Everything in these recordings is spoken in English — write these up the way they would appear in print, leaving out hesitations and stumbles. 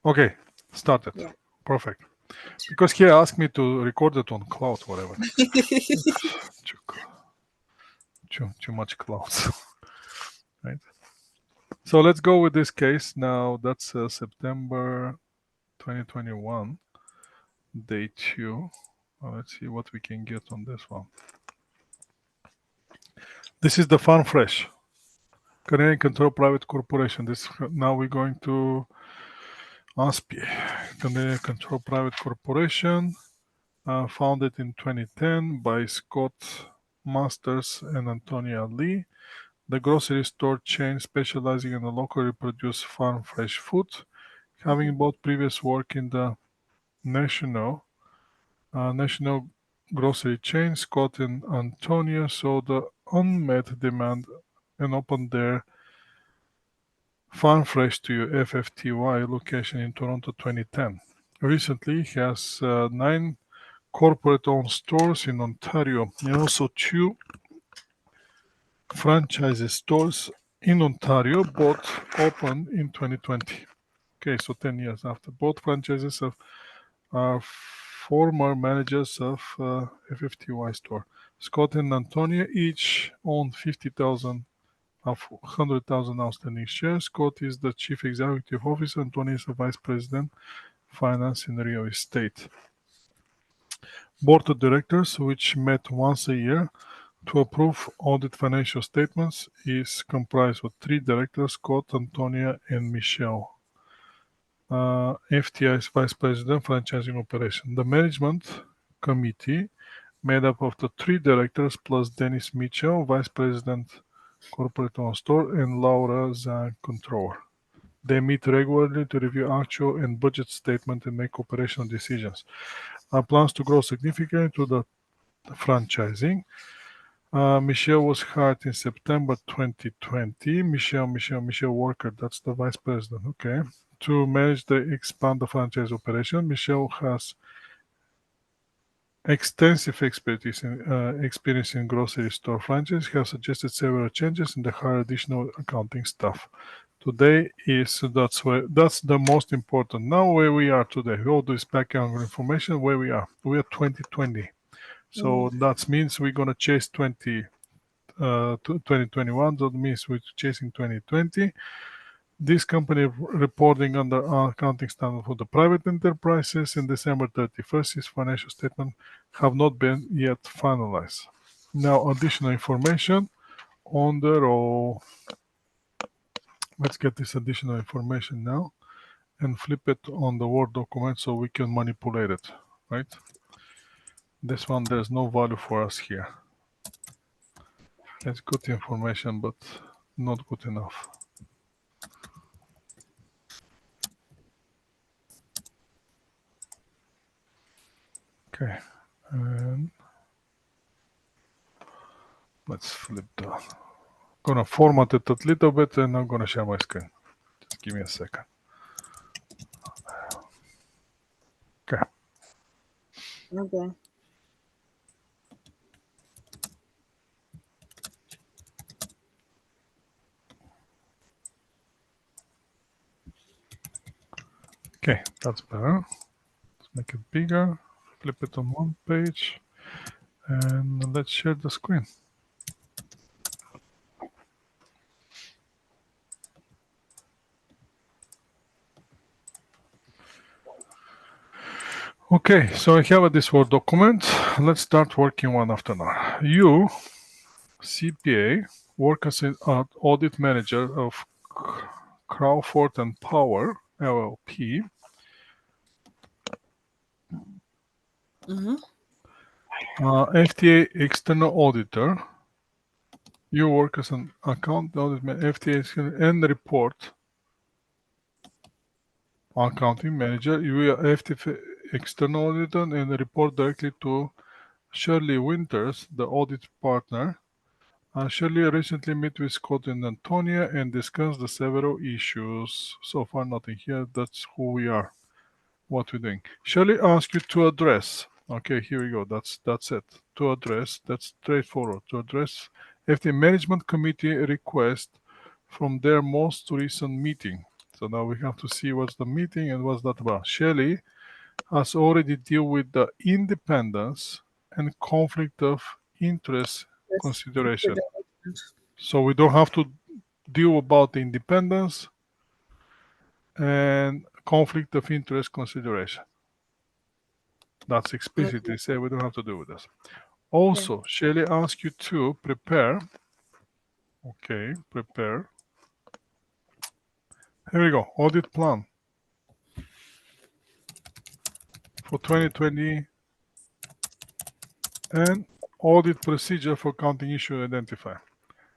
Okay, started. Yeah. Perfect. Because he asked me to record it on cloud, whatever. Too much clouds, right? So let's go with this case now. That's September 2021, day 2. Let's see what we can get on this one. This is the Farm Fresh, Canadian Control Private Corporation. This now we're going to ASPI, Canadian Control Private Corporation, founded in 2010 by Scott Masters and Antonia Lee. The grocery store chain specializing in the locally produced farm fresh food, having both previous work in the national grocery chain. Scott and Antonia saw the unmet demand and opened their Farm Fresh to FFTY location in Toronto 2010. Recently, he has 9 corporate-owned stores in Ontario and also 2 franchise stores in Ontario, both opened in 2020. Okay, so 10 years after. Both franchises are former managers of FFTY store. Scott and Antonia each own 50,000 of 100,000 outstanding shares. Scott is the chief executive officer. Antonia is the vice president, finance and real estate. Board of directors, which met once a year to approve audit financial statements, is comprised of 3 directors, Scott, Antonia, and Michelle. FTI's vice president, franchising operation. The management committee, made up of the 3 directors plus Dennis Mitchell, vice president, corporate owned store, and Laura Zhang, controller. They meet regularly to review actual and budget statement and make operational decisions. Plans to grow significantly to the franchising. Michelle was hired in September 2020. Michelle Walker, that's the vice president. Okay. To manage the expand the franchise operation, Michelle has extensive experience in grocery store franchise. Has suggested several changes in the hire additional accounting staff. Today that's the most important. Now where we are today, all this background information where we are. We are 2020. So that means we're gonna chase 2021. That means we're chasing 2020. This company reporting under accounting standard for the private enterprises in December 31st. Its financial statement have not been yet finalized. Now additional information on the roll. Let's get this additional information now and flip it on the Word document so we can manipulate it, right? This one, there's no value for us here. It's good information, but not good enough. Okay, and let's flip that. Gonna format it a little bit and I'm gonna share my screen. Just give me a second. Okay. Okay. Okay, that's better. Let's make it bigger. Flip it on one page. And let's share the screen. Okay, so I have this Word document. Let's start working one after another. You, CPA, work as an audit manager of Crawford and Power, LLP. FTA external auditor. You work as an account audit FTA and report accounting manager. You are FTA external auditor and report directly to Shirley Winters, the audit partner. Shirley recently met with Scott and Antonia and discussed the several issues. So far, nothing here. That's who we are, what we're doing. Shirley asked you to address. Okay, here we go. That's it. To address. That's straightforward. To address FTA Management Committee request from their most recent meeting. So now we have to see what's the meeting and what's that about. Shelley has already dealt with the independence and conflict of interest Yes. consideration. So we don't have to deal about the independence and conflict of interest consideration. That's explicitly said. We don't have to do with this. Also, Shelley asks you to prepare. Okay, prepare. Here we go. Audit plan for 2020 and audit procedure for counting issue identifier.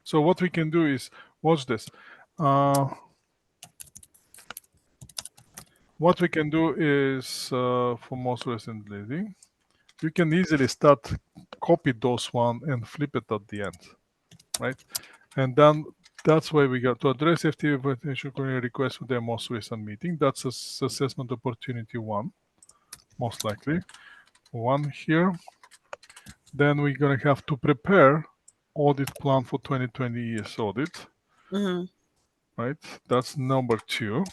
So what we can do is, watch this. What we can do is, for most recent leading, you can easily start copy those one and flip it at the end, right? And then that's why we got to address FTA potential request for their most recent meeting. That's assessment opportunity 1, most likely. 1 here. Then we're going to have to prepare audit plan for 2020 year's audit, right? That's number 2.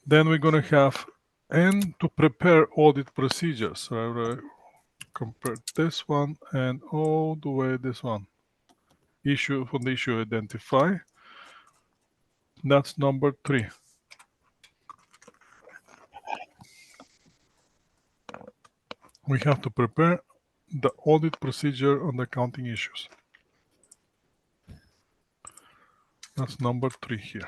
Then we're going to have and to prepare audit procedures. So I will compare this one and all the way this one. Issue for the issue identify. That's number 3. We have to prepare the audit procedure on the accounting issues. That's number 3 here.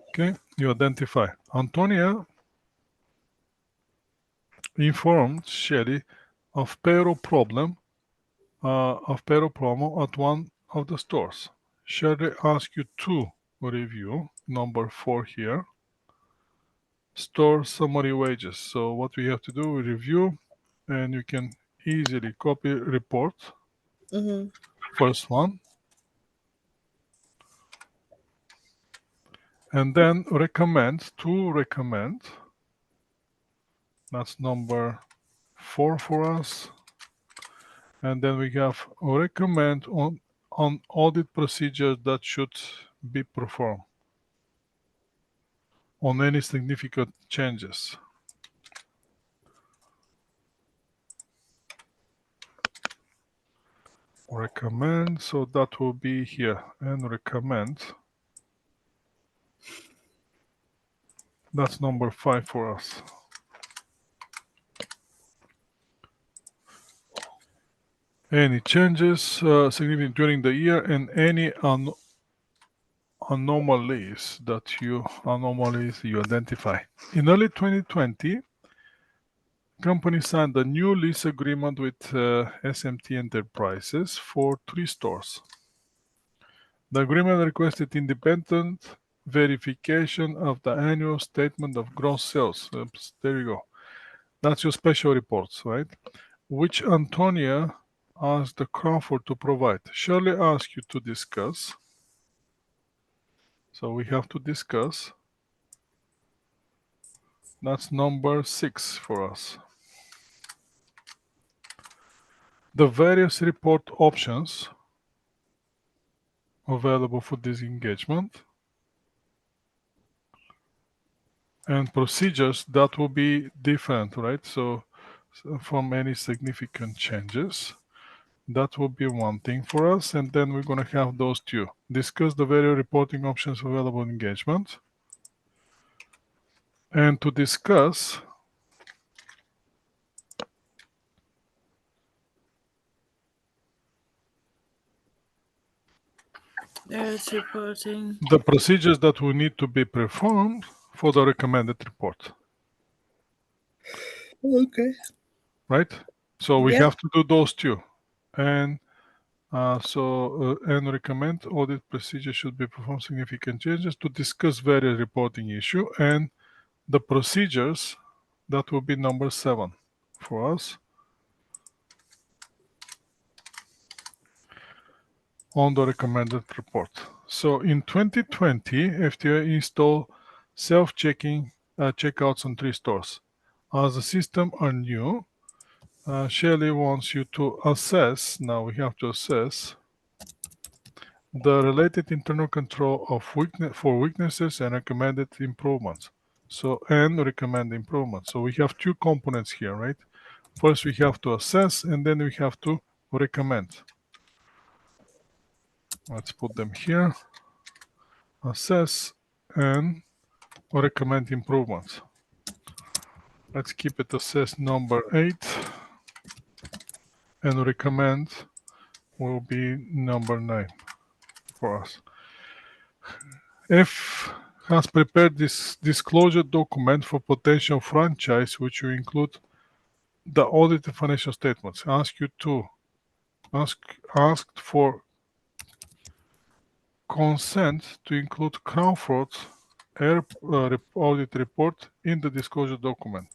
Okay, you identify. Antonia informed Shelley of payroll problem at one of the stores. Shelley asked you to review number 4 here. Store summary wages. So what we have to do, we review, and you can easily copy report. First one. And then recommend, to recommend. That's number 4 for us. And then we have recommend on audit procedures that should be performed on any significant changes. Recommend, so that will be here, and recommend. That's number 5 for us. Any changes significant during the year and any anomalies you identify. In early 2020, company signed a new lease agreement with SMT Enterprises for 3 stores. The agreement requested independent verification of the annual statement of gross sales. Oops, there you go. That's your special reports, right? Which Antonia asked the Crawford to provide. Shirley asked you to discuss. So we have to discuss. That's number 6 for us. The various report options available for this engagement and procedures that will be different, right? So from any significant changes, that will be one thing for us. And then we're going to have those 2. Discuss the various reporting options available in engagement. And to discuss reporting. The procedures that will need to be performed for the recommended report. Okay. Right? So we have to do those 2. And and recommend audit procedure should be performed significant changes to discuss various reporting issue and the procedures. That will be number 7 for us. On the recommended report. So in 2020, FTA installed self-checking checkouts on 3 stores. As the system are new, Shelley wants you to assess, now we have to assess the related internal control of for weaknesses and recommended improvements. And recommend improvements. So we have two components here, right? First we have to assess and then we have to recommend. Let's put them here. Assess and recommend improvements. Let's keep it assess number 8 and recommend will be number 9 for us. F has prepared this disclosure document for potential franchise, which will include the audited financial statements. Asked for consent to include Crawford's audit report in the disclosure document.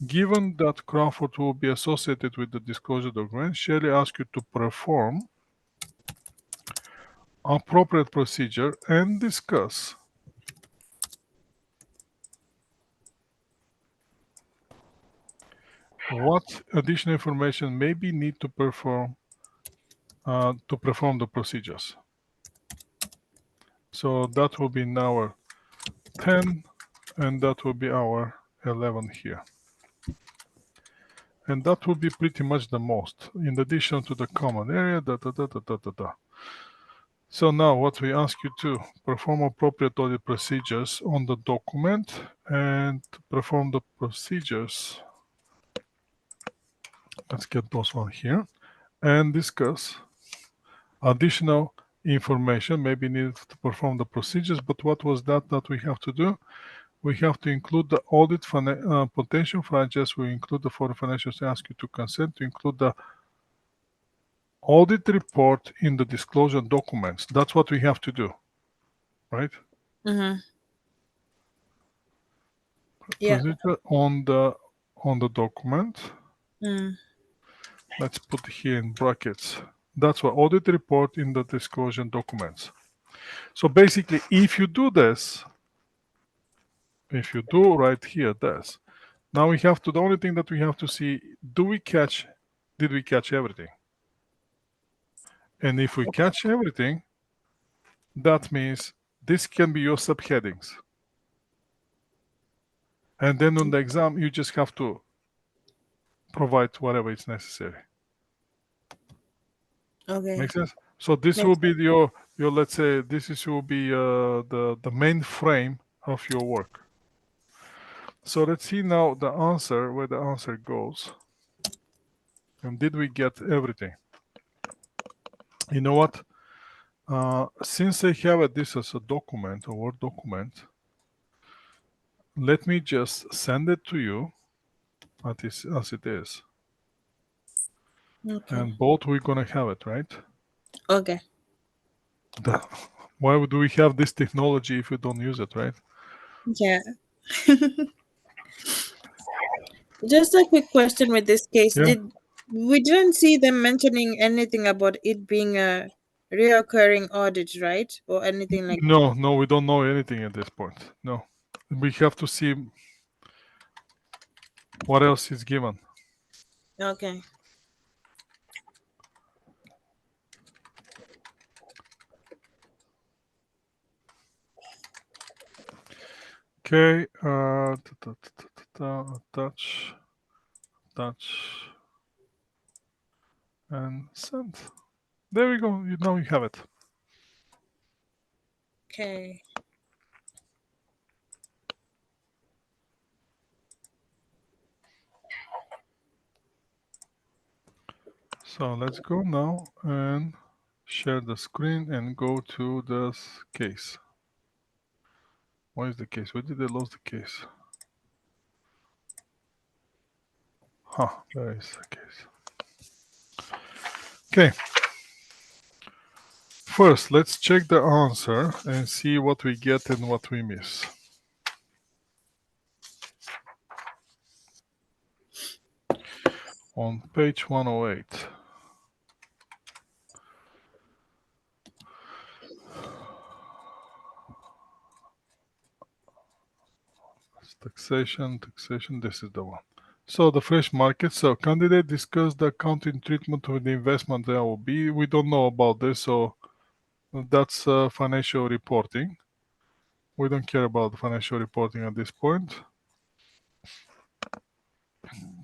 Given that Crawford will be associated with the disclosure document, Shelley asks you to perform appropriate procedure and discuss what additional information may be needed to perform the procedures. So that will be in our 10 and that will be our 11 here. And that will be pretty much the most, in addition to the common area, So now what we ask you to perform appropriate audit procedures on the document and perform the procedures. Let's get those one here and discuss additional information may be needed to perform the procedures. But what was that we have to do? We have to include the audit potential franchise. We include the foreign financials. Ask you to consent to include the audit report in the disclosure documents. That's what we have to do, right? Mm-hmm. Yeah. Procedure on the document. Mm. Let's put here in brackets. That's what audit report in the disclosure documents. So basically, if you do this, if you do right here this, now we have to, the only thing that we have to see, did we catch everything? And if we catch everything, that means this can be your subheadings. And then on the exam, you just have to provide whatever is necessary. Okay. Make sense? So this will be your let's say this will be the main frame of your work. So let's see now the answer, where the answer goes. And did we get everything? You know what? Since I have this as a document, a Word document, let me just send it to you as it is. Okay. And both we're gonna have it, right? Okay. Why do we have this technology if we don't use it, right? Yeah. Just a quick question with this case. Yeah. We didn't see them mentioning anything about it being a reoccurring audit, right? Or anything like No, we don't know anything at this point. No. We have to see what else is given. Okay. Okay, touch, and send. There we go. Now you have it. Okay. So let's go now and share the screen and go to the case. Where is the case? Where did I lose the case? There is the case. Okay. First, let's check the answer and see what we get and what we miss. On page 108. Taxation, this is the one. So the fresh market. So candidate discussed the accounting treatment of the investment LOB. We don't know about this, so that's financial reporting. We don't care about the financial reporting at this point.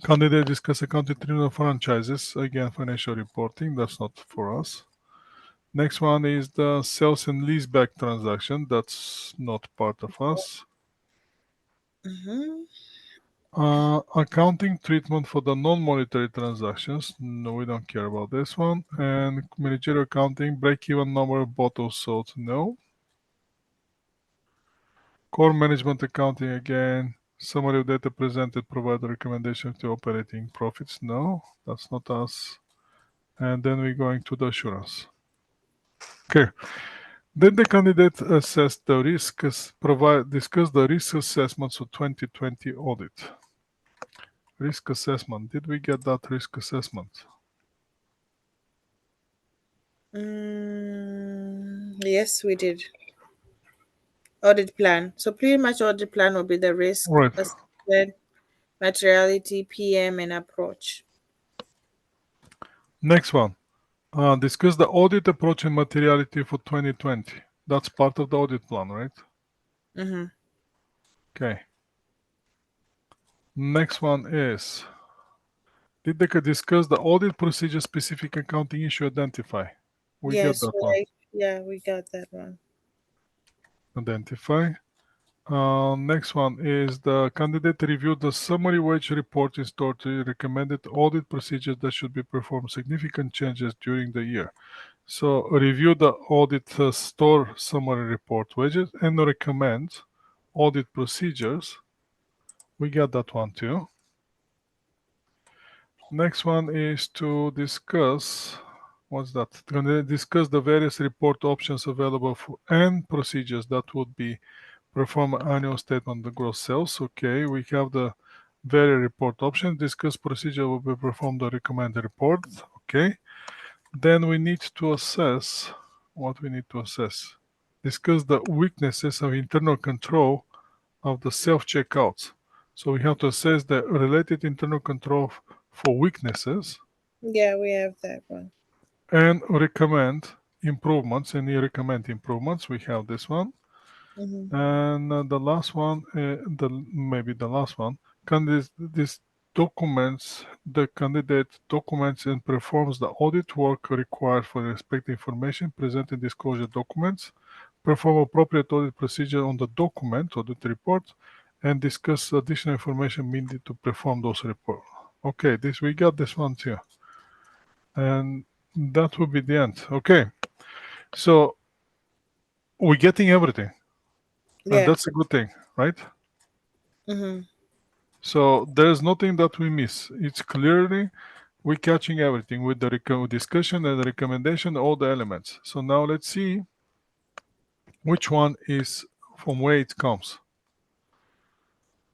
Candidate discuss accounting treatment of franchises. Again, financial reporting. That's not for us. Next one is the sales and leaseback transaction. That's not part of us. Mm-hmm. Accounting treatment for the non-monetary transactions. No, we don't care about this one. And managerial accounting, break-even number of bottles sold. No. Core management accounting again. Summary of data presented, provide recommendation to operating profits. No, that's not us. And then we're going to the assurance. Okay. Then the candidate assessed the risks, discuss the risk assessments of 2020 audit. Risk assessment. Did we get that risk assessment? Yes, we did. Audit plan. So pretty much audit plan will be the risk Right. assessment, materiality, PM, and approach. Next one. Discuss the audit approach and materiality for 2020. That's part of the audit plan, right? Mm-hmm. Okay. Next one is, did they discuss the audit procedure specific accounting issue identify? We get Yes, that one. right. Yeah, we got that one. Identify. Next one is the candidate reviewed the summary wage report in store to recommended audit procedures that should be performed significant changes during the year. So review the audit store summary report wages and recommend audit procedures. We got that one too. Next one is to discuss, what's that? Gonna discuss the various report options available for and procedures that would be perform annual statement of gross sales. Okay, we have the various report options. Discuss procedure will be performed the recommended report. Okay. Then we need to assess what we need to assess. Discuss the weaknesses of internal control of the self-checkouts. So we have to assess the related internal control for weaknesses Yeah, we have that one. and recommend improvements. And you recommend improvements. We have this one. Mm-hmm. And the last one, maybe the last one, this documents the candidate documents and performs the audit work required for respective information presented in disclosure documents, perform appropriate audit procedure on the document audit report, and discuss additional information needed to perform those reports. Okay, this we got this one too, and that will be the end. Okay, so we're getting everything, and Yeah. that's a good thing, right? Mm-hmm. So there's nothing that we miss. It's clearly we're catching everything with the discussion and the recommendation, all the elements. So now let's see which one is from where it comes.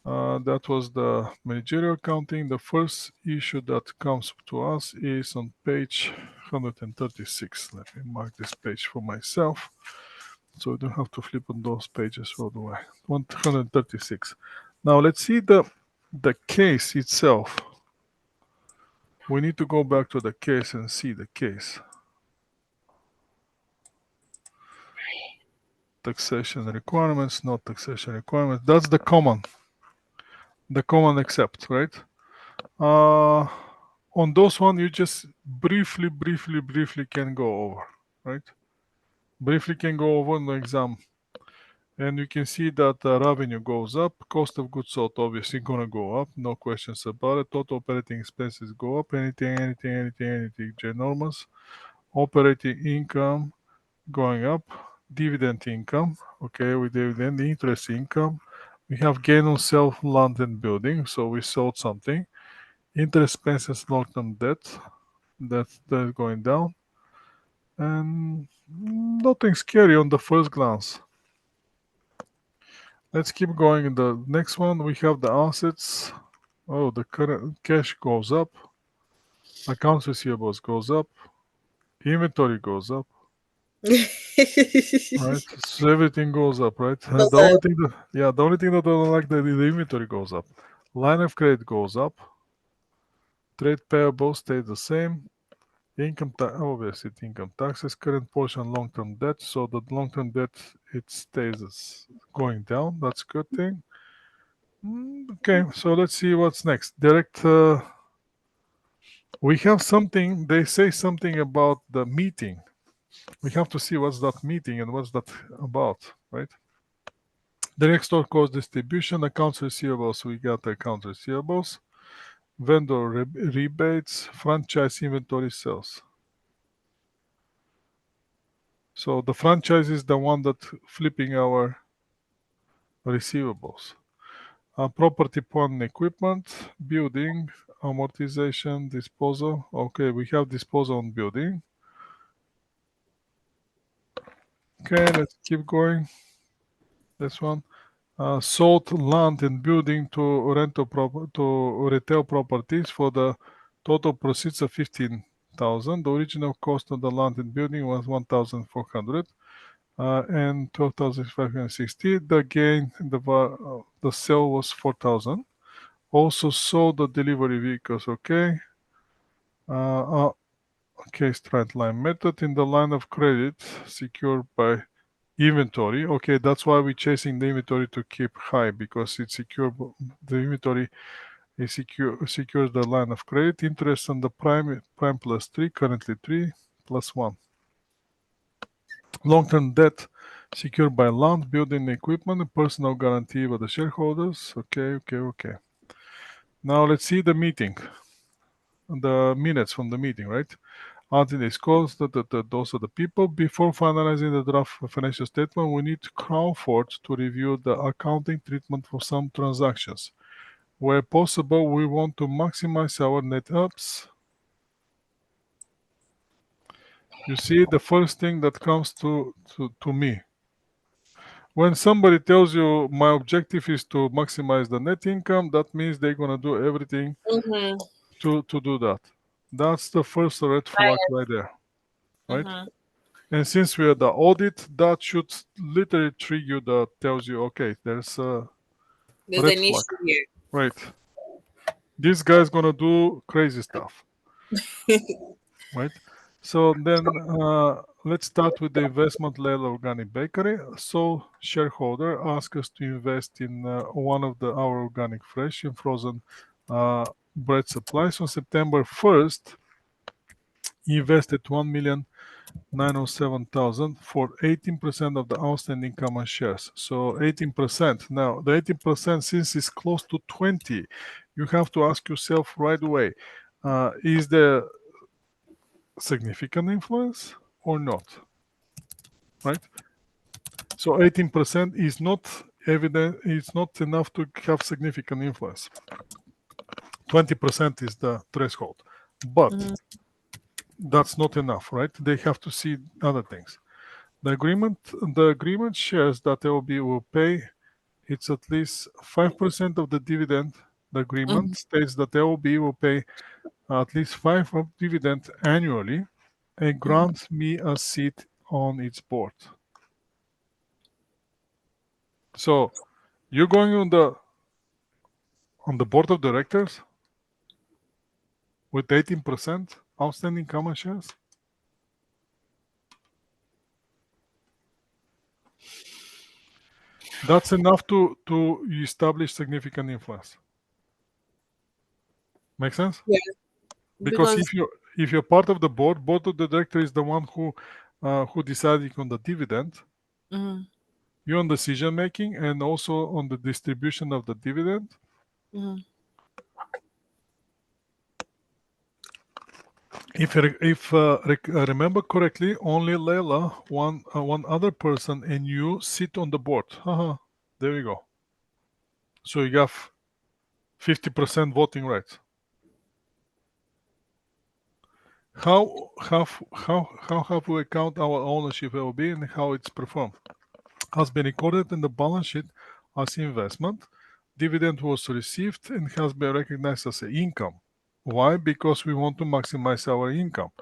That was the managerial accounting. The first issue that comes to us is on page 136. Let me mark this page for myself so I don't have to flip on those pages all the way. 136. Now let's see the case itself. We need to go back to the case and see the case. Taxation requirements, not taxation requirements. That's the common except, right? On those one, you just briefly can go over, right? Briefly can go over in the exam. And you can see that revenue goes up, cost of goods sold obviously gonna go up, no questions about it. Total operating expenses go up, anything, ginormous. Operating income going up, dividend income, okay, with dividend, interest income. We have gain on sale of land and building, so we sold something. Interest expenses, long-term debt, that's going down. And nothing scary on the first glance. Let's keep going. In the next one, we have the assets. Oh, the current cash goes up. Accounts receivables goes up. Inventory goes up. Right, so everything goes up, right? The only thing that I don't like the inventory goes up. Line of credit goes up. Trade payables stay the same. Income tax, obviously income taxes, current portion long-term debt. So the long-term debt, it stays going down. That's a good thing. Okay, so let's see what's next. Direct, we have something, they say something about the meeting. We have to see what's that meeting and what's that about, right? Direct store cost distribution, accounts receivables, we got accounts receivables. Vendor rebates, franchise inventory sales. So the franchise is the one that flipping our receivables. Property, plant, and equipment, building, amortization, disposal. Okay, we have disposal on building. Okay, let's keep going. This one. Sold land and building to retail properties for the total proceeds of 15,000. The original cost of the land and building was 1,400 and 12,560. The gain, the sale was 4,000. Also sold the delivery vehicles. Okay. Okay, straight line method in the line of credit secured by inventory. Okay, that's why we're chasing the inventory to keep high, because it's secure. The inventory is secures the line of credit. Interest on the prime plus 3, currently 3 plus 1. Long-term debt secured by land, building equipment, and personal guarantee by the shareholders. Okay. Now let's see the meeting, the minutes from the meeting, right? Until this calls those are the people. Before finalizing the draft financial statement, we need Crawford to review the accounting treatment for some transactions. Where possible, we want to maximize our net ups. You see, the first thing that comes to me, when somebody tells you my objective is to maximize the net income, that means they're gonna do everything to do that. That's the first red flag right there, right? And since we are the audit, that should literally trigger that tells you, okay, there's a red an flag, issue here. right? This guy's gonna do crazy stuff, right? So then let's start with the investment level organic bakery. So shareholder asked us to invest in one of our organic fresh and frozen bread supplies on September 1st. He invested 1,907,000 for 18% of the outstanding common shares. So 18%. Now the 18%, since it's close to 20, you have to ask yourself right away, is there significant influence or not, right? So 18% is not evident, it's not enough to have significant influence. 20% is the threshold, but that's not enough, right? They have to see other things. The agreement shares that LB will pay, it's at least 5% of the dividend. The agreement states that LB will pay at least 5 of dividend annually and grants me a seat on its board. So you're going on the board of directors with 18% outstanding common shares? That's enough to establish significant influence. Make sense? Yeah. Because if you're part of the board of the director is the one who deciding on the dividend. You're on decision making and also on the distribution of the dividend. If I remember correctly, only Leila, one other person, and you sit on the board. There you go. So you have 50% voting rights. How have we count our ownership LB and how it's performed? Has been recorded in the balance sheet as investment. Dividend was received and has been recognized as income. Why? Because we want to maximize our income.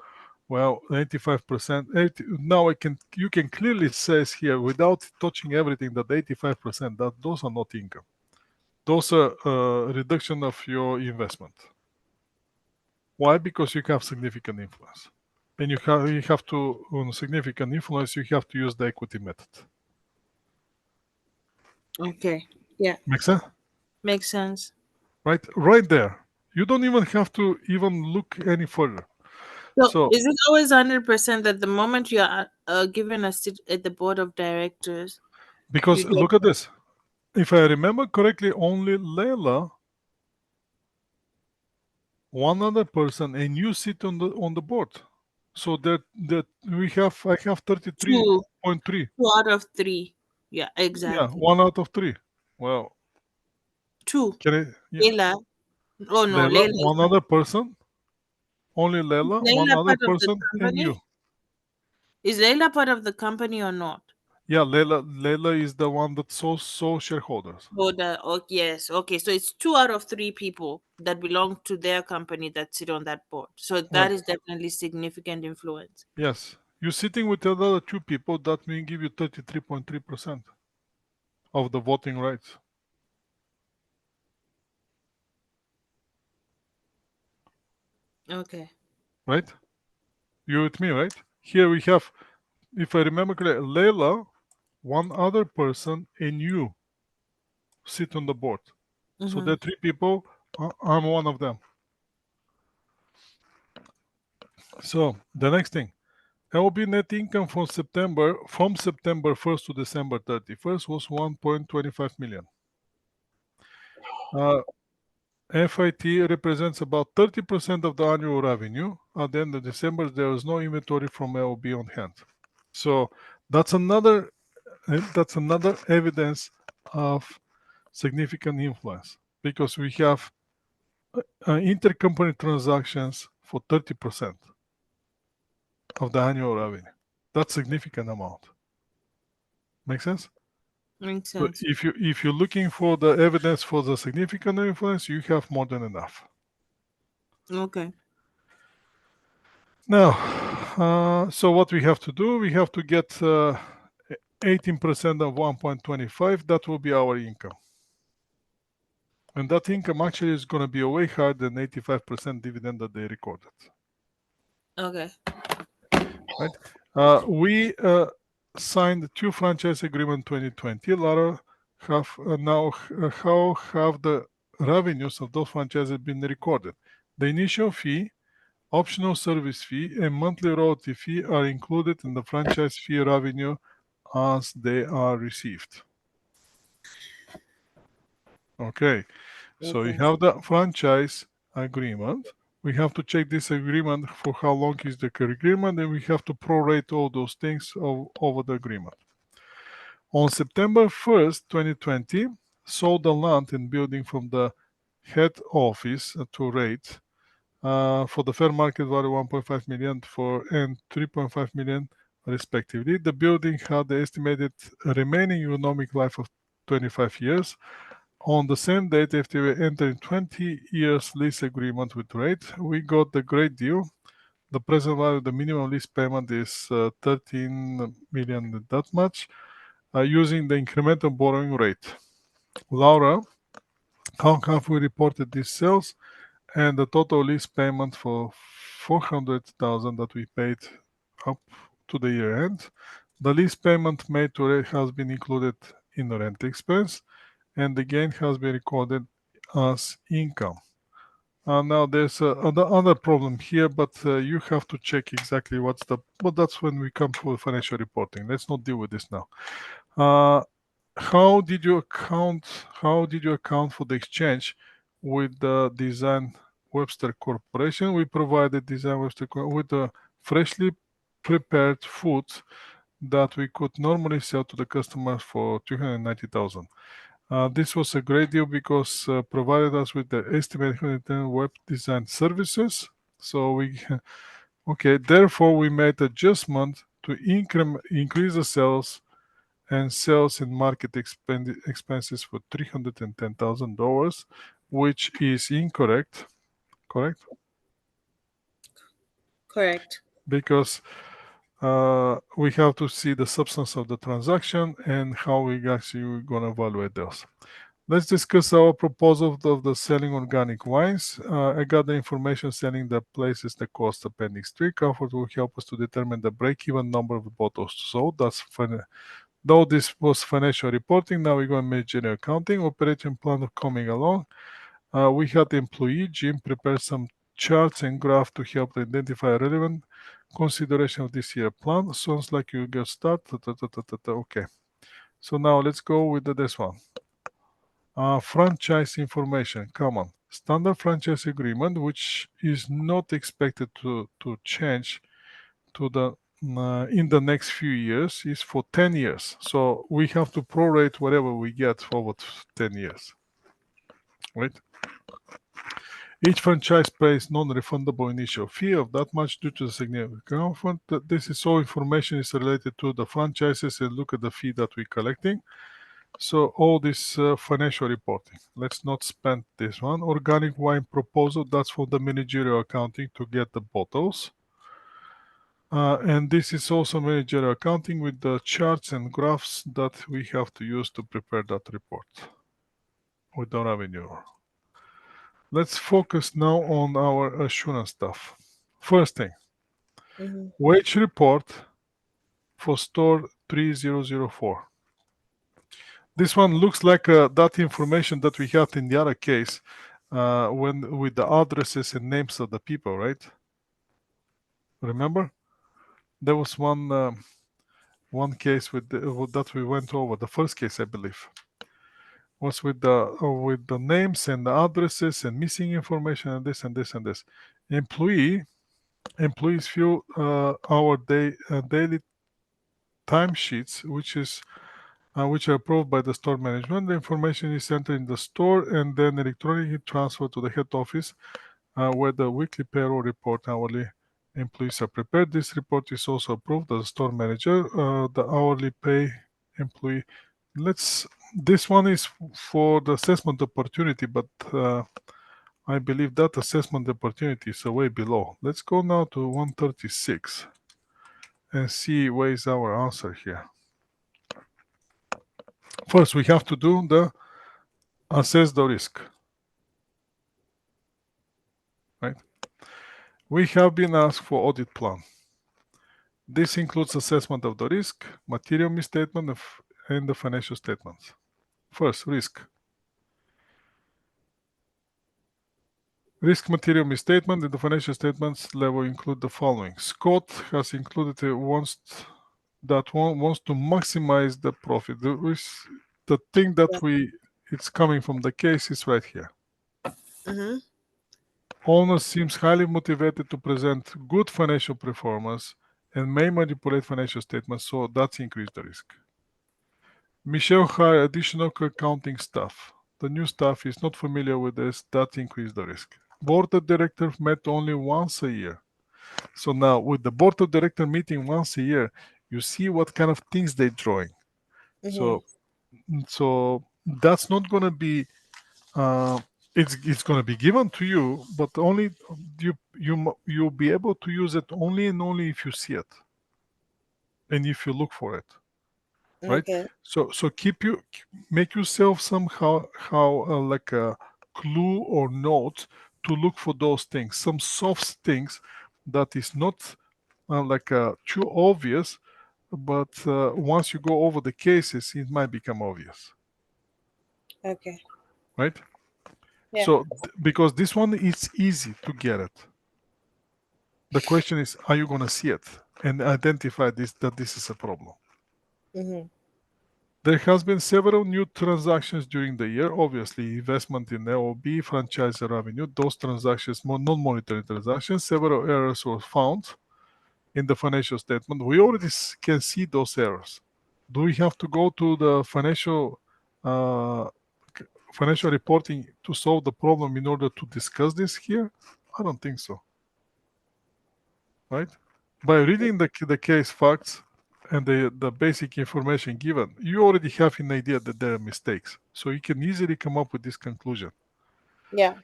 Well, 85%. Now you can clearly say here, without touching everything, that 85% that those are not income. Those are reduction of your investment. Why? Because you have significant influence. And you have to, on significant influence, you have to use the equity method. Okay. Yeah. Make sense? Makes sense. Right there. You don't even have to even look any further. So So, is it always 100% that the moment you are given a seat at the board of directors, you because get look at this. If I remember correctly, only Leila, one other person, and you sit on the board. So that I have two, 33.3. 2 out of 3? Yeah, Yeah, exactly. 1 out of 3. Well, Two. can I? Yeah, Layla. Oh no, Leila, Layla is one other person. Only Leila, one Layla other part of the person, and company? you. Is Layla part of the company or not? Yeah, Leila is the one that so shareholders. Oh, yes. Okay, so it's 2 out of 3 people that belong to their company that sit on that board. So that Right. is definitely significant influence. Yes. You're sitting with another 2 people, that will give you 33.3% of the voting rights. Okay. Right? You with me, right? Here we have, if I remember correctly, Leila, one other person, and you sit on the board. So Mm-hmm. there are 3 people. I'm one of them. So the next thing, LB net income from September 1st to December 31st was 1.25 million. FIT represents about 30% of the annual revenue. At the end of December, there was no inventory from LB on hand. So that's another evidence of significant influence, because we have intercompany transactions for 30% of the annual revenue. That's significant amount. Make sense? Makes So sense. if you're looking for the evidence for the significant influence, you have more than enough. Okay. Now, so what we have to do, we have to get 18% of 1.25. That will be our income. And that income actually is going to be way higher than 85% dividend that they recorded. Okay. Right? We signed 2 franchise agreement 2020. Lara, how have the revenues of those franchises been recorded? The initial fee, optional service fee, and monthly royalty fee are included in the franchise fee revenue as they are received. Okay, so you Okay. have the franchise agreement. We have to check this agreement for how long is the agreement, and we have to prorate all those things over the agreement. On September 1st, 2020, sold the land and building from the head office to rate for the fair market value 1.5 million and 3.5 million respectively. The building had the estimated remaining economic life of 25 years. On the same date, FTV entered 20 years lease agreement with RAID. We got the great deal. The present value of the minimum lease payment is 13 million, that much, using the incremental borrowing rate. Laura, how have we reported these sales and the total lease payment for 400,000 that we paid up to the year end? The lease payment made to RAID has been included in the rent expense, and the gain has been recorded as income. Now there's another problem here, but you have to check exactly but that's when we come to financial reporting. Let's not deal with this now. How did you account for the exchange with the Design Webster Corporation? We provided Design Webster with the freshly prepared food that we could normally sell to the customers for 290,000. This was a great deal because provided us with the estimated web design services. So therefore we made adjustment to increase the sales and market expenses for $310,000, which is incorrect. Correct? Correct. Because we have to see the substance of the transaction and how we actually going to evaluate those. Let's discuss our proposal of the selling organic wines. I got the information selling the places the cost appendix 3. Comfort will help us to determine the break-even number of bottles sold. That's fun. Though this was financial reporting, now we're going to make general accounting. Operation plan coming along. We had the employee, Jim, prepare some charts and graph to help identify relevant consideration of this year plan. Sounds like you get started. Okay. So now let's go with this one. Franchise information. Come on. Standard franchise agreement, which is not expected to change to the in the next few years, is for 10 years. So we have to prorate whatever we get for 10 years. Right? Each franchise pays non-refundable initial fee of that much due to the significant upfront. This is all information is related to the franchises, and look at the fee that we're collecting. So all this financial reporting. Let's not spend this one. Organic wine proposal, that's for the managerial accounting to get the bottles. And this is also managerial accounting with the charts and graphs that we have to use to prepare that report with the revenue. Let's focus now on our assurance stuff. First thing, wage report for store 3004. This one looks like that information that we had in the other case when with the addresses and names of the people, right? Remember? There was one case with that we went over. The first case, I believe, was with the names and the addresses and missing information and this and this and this. Employees fill our daily timesheets, which are approved by the store management. The information is entered in the store and then electronically transferred to the head office, where the weekly payroll report hourly employees are prepared. This report is also approved by the store manager. The hourly pay employee. This one is for the assessment opportunity, but I believe that assessment opportunity is way below. Let's go now to 136 and see where is our answer here. First, we have to do the assess the risk. Right? We have been asked for audit plan. This includes assessment of the risk, material misstatement, and the financial statements. First, risk. Risk material misstatement in the financial statements level include the following. Scott has included wants to maximize the profit. The thing that it's coming from the case is right here. Owner seems highly motivated to present good financial performance and may manipulate financial statements, so that's increased the risk. Michelle hired additional accounting staff. The new staff is not familiar with this, that increased the risk. Board of directors met only once a year. So now with the board of director meeting once a year, you see what kind of things they're drawing. So that's not going to be it's going to be given to you, but only you'll be able to use it only and only if you see it and if you look for it, right? Okay. So make yourself somehow like a clue or note to look for those things, some soft things that is not like too obvious, but once you go over the cases, it might become obvious. Okay. Right? Yeah. So because this one is easy to get it. The question is, are you going to see it and identify that this is a problem? There has been several new transactions during the year. Obviously, investment in LOB, franchise revenue, those transactions, non-monetary transactions. Several errors were found in the financial statement. We already can see those errors. Do we have to go to the financial reporting to solve the problem in order to discuss this here? I don't think so. Right? By reading the case facts and the basic information given, you already have an idea that there are mistakes. So you can easily come up with this conclusion. Yeah.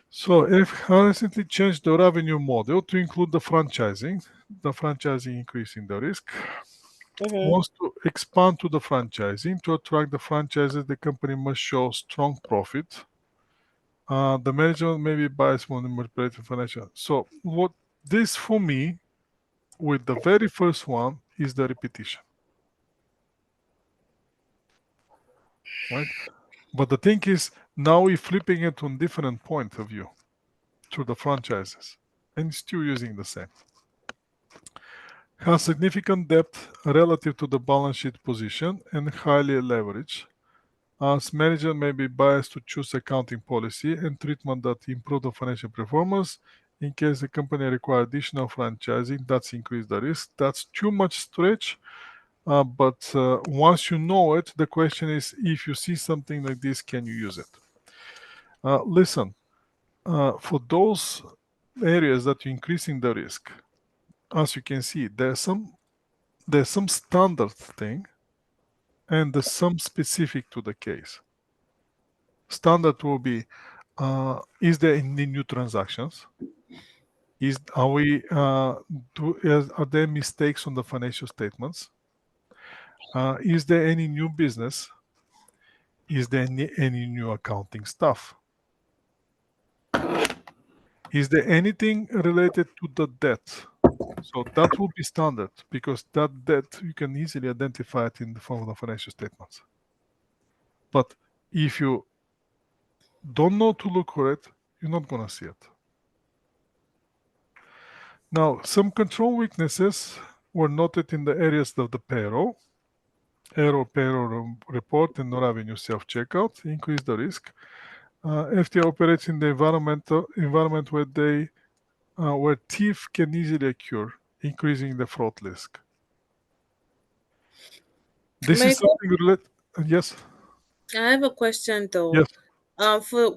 So if I recently changed the revenue model to include the franchising increasing the risk. wants to expand to the franchising. To attract the franchises, the company must show strong profit. The management may be biased when manipulating financial. So what this for me, with the very first one, is the repetition. Right? But the thing is, now we're flipping it on different point of view through the franchises and still using the same. Has significant debt relative to the balance sheet position and highly leveraged. As manager may be biased to choose accounting policy and treatment that improve the financial performance. In case the company require additional franchising, that's increase the risk. That's too much stretch. But once you know it, the question is, if you see something like this, can you use it? Listen, for those areas that you're increasing the risk, as you can see, there's some standard thing and there's some specific to the case. Standard will be, is there any new transactions? Are there mistakes on the financial statements? Is there any new business? Is there any new accounting stuff? Is there anything related to the debt? So that will be standard, because that debt, you can easily identify it in the form of the financial statements. But if you don't know to look for it, you're not going to see it. Now, some control weaknesses were noted in the areas of the payroll. Error payroll report and no revenue self-checkout increase the risk. FTA operates in the environment where thief can easily occur, increasing the fraud risk. This is something related. Yes. I have a question though. Yes. For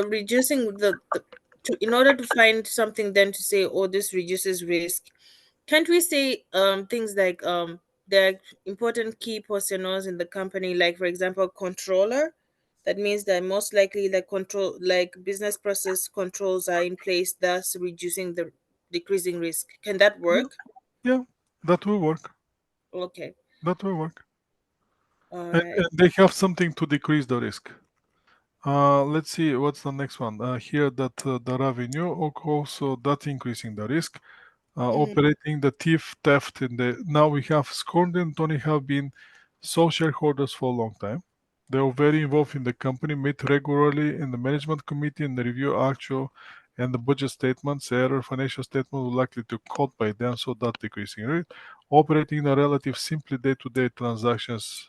reducing in order to find something, then to say, oh, this reduces risk, can't we say things like there are important key personnel in the company, like for example, controller? That means that most likely the control, like business process controls, are in place, thus decreasing risk. Can that work? Yeah, that will work. Okay. That will work. All And right. they have something to decrease the risk. Let's see what's the next one. Here that the revenue also that's increasing the risk. Operating the theft in the now we have Scorn and Tony have been sole shareholders for a long time. They are very involved in the company, meet regularly in the management committee and review actual and the budget statements. Error financial statement will likely to caught by them, so that decreasing risk. Operating a relative simply day-to-day transactions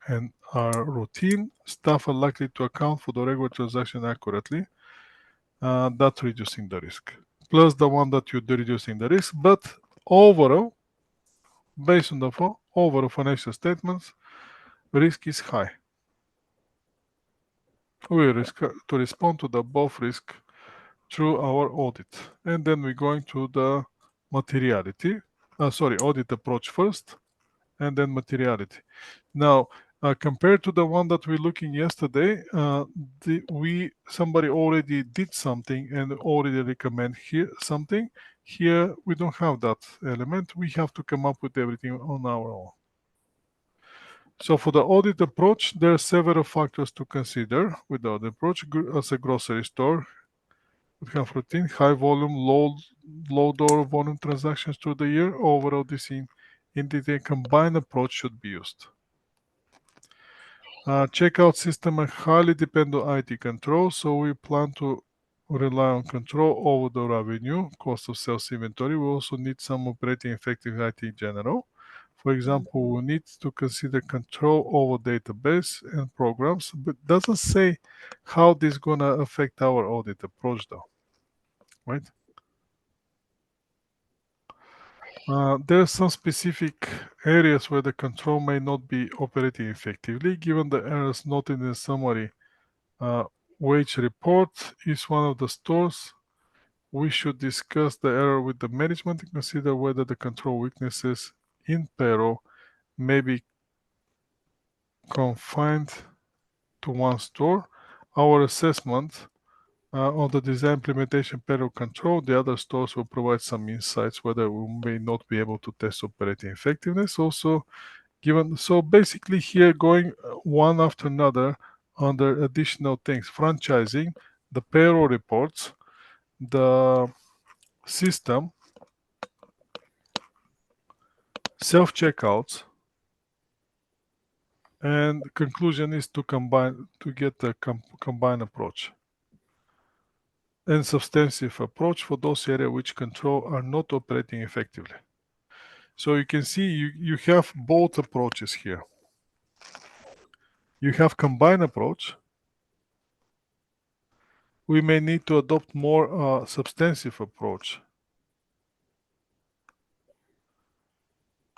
and are routine. Staff are likely to account for the regular transaction accurately. That's reducing the risk. Plus the one that you're reducing the risk, but overall, based on the overall financial statements, risk is high. We risk to respond to the above risk through our audit, and then we're going to the materiality. Audit approach first, and then materiality. Now, compared to the one that we're looking yesterday, somebody already did something and already recommend here something. Here we don't have that element. We have to come up with everything on our own. So for the audit approach, there are several factors to consider with the audit approach. As a grocery store, we have routine, high volume, low dollar volume transactions through the year. Overall, this in combined approach should be used. Checkout system highly depend on IT control, so we plan to rely on control over the revenue, cost of sales, inventory. We also need some operating effective IT in general. For example, we need to consider control over database and programs, but doesn't say how this is gonna affect our audit approach though, right? There are some specific areas where the control may not be operating effectively. Given the errors noted in the summary, wage report is one of the stores. We should discuss the error with the management and consider whether the control weaknesses in payroll may be confined to one store. Our assessment On the design implementation payroll control, the other stores will provide some insights whether we may not be able to test operating effectiveness. Also, so basically here going one after another under additional things: franchising, the payroll reports, the system, self-checkouts, and the conclusion is to get the combined approach and substantive approach for those areas which control are not operating effectively. So you can see you have both approaches here. You have combined approach. We may need to adopt more substantive approach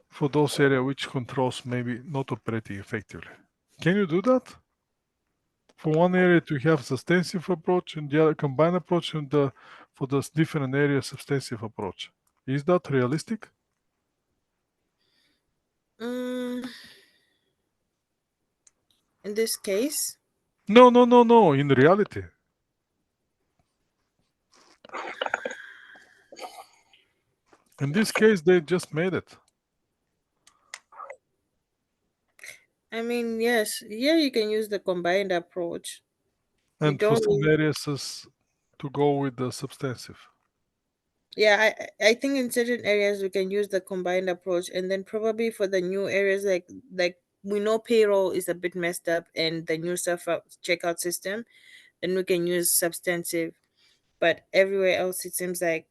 for those areas which controls maybe not operating effectively. Can you do that? For one area to have substantive approach and the other combined approach, and for those different areas substantive approach. Is that realistic? In this case, No. In reality. In this case, they just made it. I mean, yes, yeah, you can use the combined approach. You And for don't some need- areas is to go with the substantive. Yeah, I think in certain areas we can use the combined approach, and then probably for the new areas like we know payroll is a bit messed up and the new self checkout system, then we can use substantive. But everywhere else, it seems like,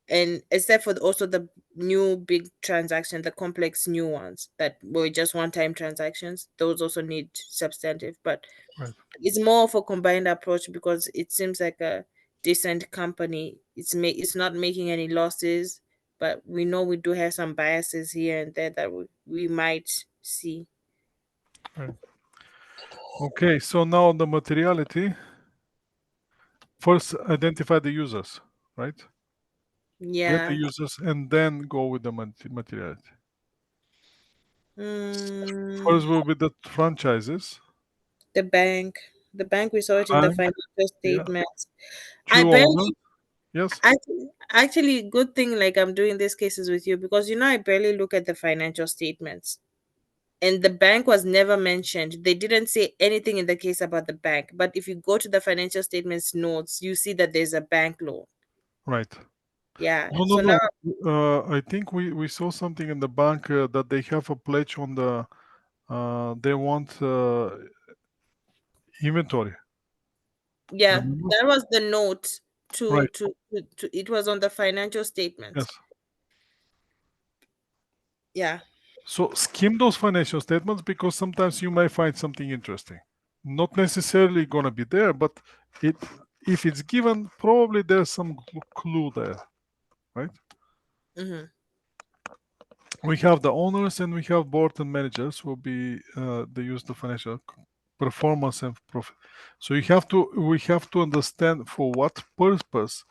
and except for also the new big transaction, the complex new ones that were just one-time transactions, those also need substantive. But Right. it's more of a combined approach because it seems like a decent company. It's not making any losses, but we know we do have some biases here and there that we might see. Right. Okay, so now the materiality. First, identify the users, right? Get the Yeah. users and then go with the materiality. Mm, First will be the franchises. the bank. The bank, we saw it in the Bank, financial yeah. statements. I True owner, barely yes. actually, good thing like I'm doing these cases with you because I barely look at the financial statements. And the bank was never mentioned. They didn't say anything in the case about the bank. But if you go to the financial statements notes, you see that there's a bank loan. Right. Yeah. So now, No. I think we saw something in the bank that they have a pledge on the. They want inventory. yeah, Remember? that was the note Right. to it was on the financial Yes. statements. Yeah. So skim those financial statements because sometimes you may find something interesting. Not necessarily gonna be there, but it if it's given, probably there's some clue there, right? Mm-hmm. We have the owners and we have board and managers will be they use the financial performance and profit. So we have to understand for what purpose.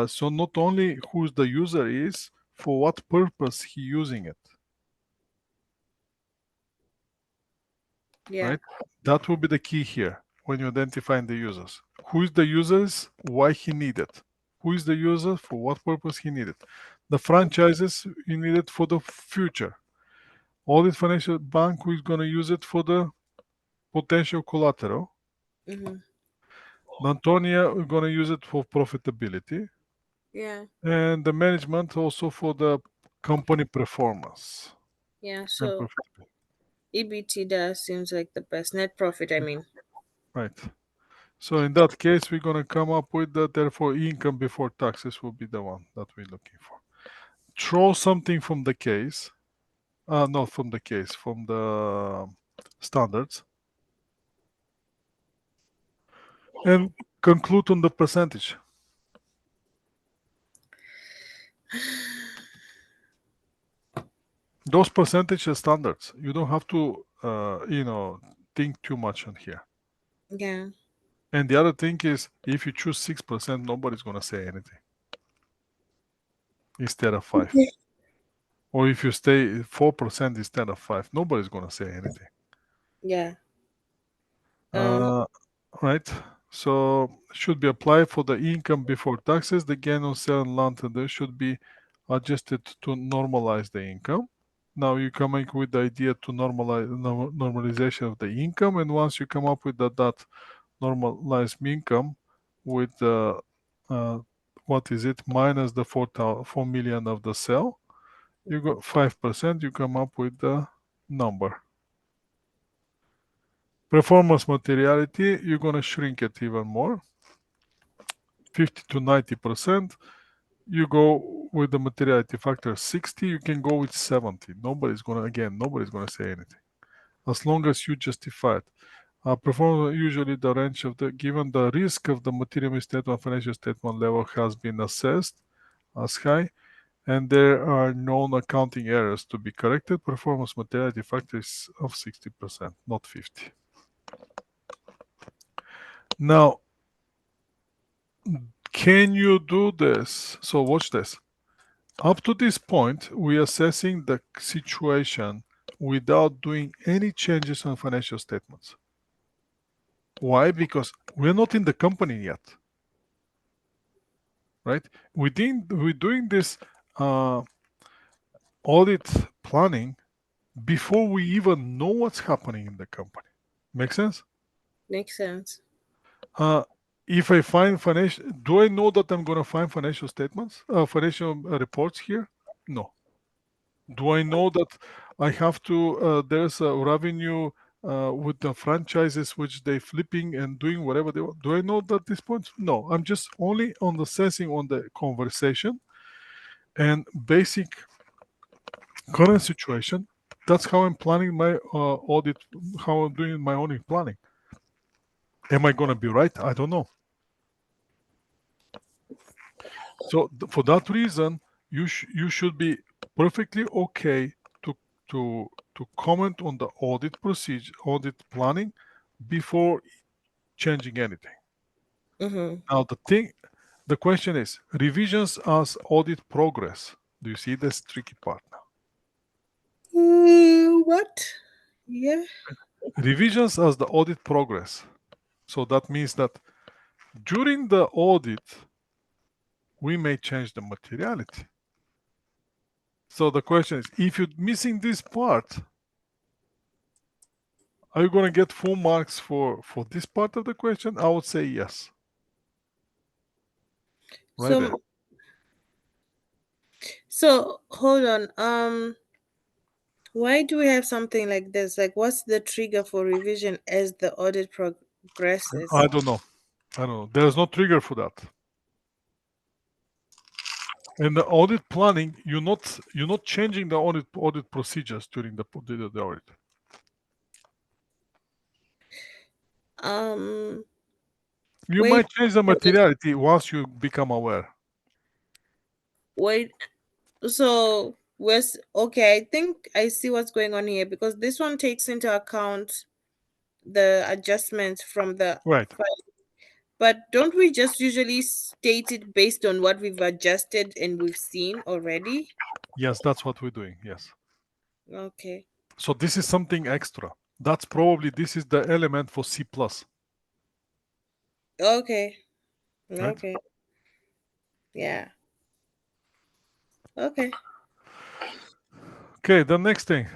So not only who the user is, for what purpose he using it, Yeah. right? That will be the key here when you identifying the users. Who is the users? Why he need it? Who is the user? For what purpose he need it? The franchises you need it for the future. Audit financial bank who is going to use it for the potential collateral. Mm-hmm. Antonia, we're going to use it for profitability. Yeah. And the management also for the company performance Yeah. and So profitability. EBITDA seems like the best net profit. I mean, Right. So in that case, we're going to come up with that. Therefore, income before taxes will be the one that we're looking for. Throw something from the case, not from the case, from the standards, and conclude on the percentage. Those percentage are standards. You don't have to, think too much on here. yeah. And the other thing is, if you choose 6%, nobody's going to say anything instead of 5. Or if you stay 4% instead of 5, nobody's going to say anything. Yeah. Um. Uh, right? So should be applied for the income before taxes. The gain on sale and land tender should be adjusted to normalize the income. Now you're coming with the idea to normalization of the income, and once you come up with that normalized income with what is it, minus the 4 million of the sale, you got 5%, you come up with the number. Performance materiality, you're going to shrink it even more, 50 to 90%. You go with the materiality factor 60, you can go with 70. Nobody's going to say anything as long as you justify it. Performance, usually the range of given the risk of the material statement financial statement level has been assessed as high and there are known accounting errors to be corrected, performance materiality factor is of 60%, not 50. Now, can you do this? So watch this. Up to this point, we're assessing the situation without doing any changes on financial statements. Why? Because we're not in the company yet, right? We're doing this audit planning before we even know what's happening in the company. Make sense? Makes sense. If I find financial, do I know that I'm going to find financial statements, financial reports here? No. Do I know that I have to, there's a revenue with the franchises which they flipping and doing whatever they want? Do I know that at this point? No, I'm just only on the sensing on the conversation and basic current situation. That's how I'm planning my audit, how I'm doing my audit planning. Am I going to be right? I don't know. So for that reason, you should be perfectly okay to comment on the audit procedure, audit planning before changing anything. Now the question is revisions as audit progress. Do you see this tricky part now? What? Yeah. Revisions as the audit progress. So that means that during the audit, we may change the materiality. So the question is, if you're missing this part, are you going to get full marks for this part of the question? I would say yes. Right there. So hold on. Why do we have something like this? Like, what's the trigger for revision as the audit progresses? I don't know. There's no trigger for that. In the audit planning, you're not changing the audit procedures during the audit. You might change the materiality once you become aware. Wait. So okay, I think I see what's going on here because this one takes into account the adjustments from the right. But don't we just usually state it based on what we've adjusted and we've seen already? Yes, that's what we're doing. Yes. Okay. So this is something extra. That's probably this is the element for C+. Okay. Right? Okay. Yeah. Okay. Okay, the next thing.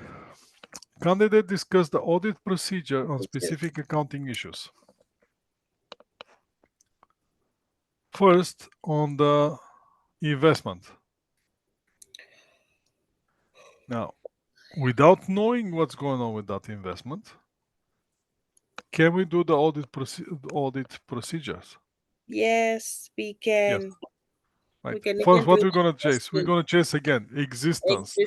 Candidate discussed the audit procedure on specific accounting issues. First, on the investment. Now, without knowing what's going on with that investment, can we do the audit procedures? Yes, we can. Yes. Right. We can First, what we're going to chase? We're going to chase again existence.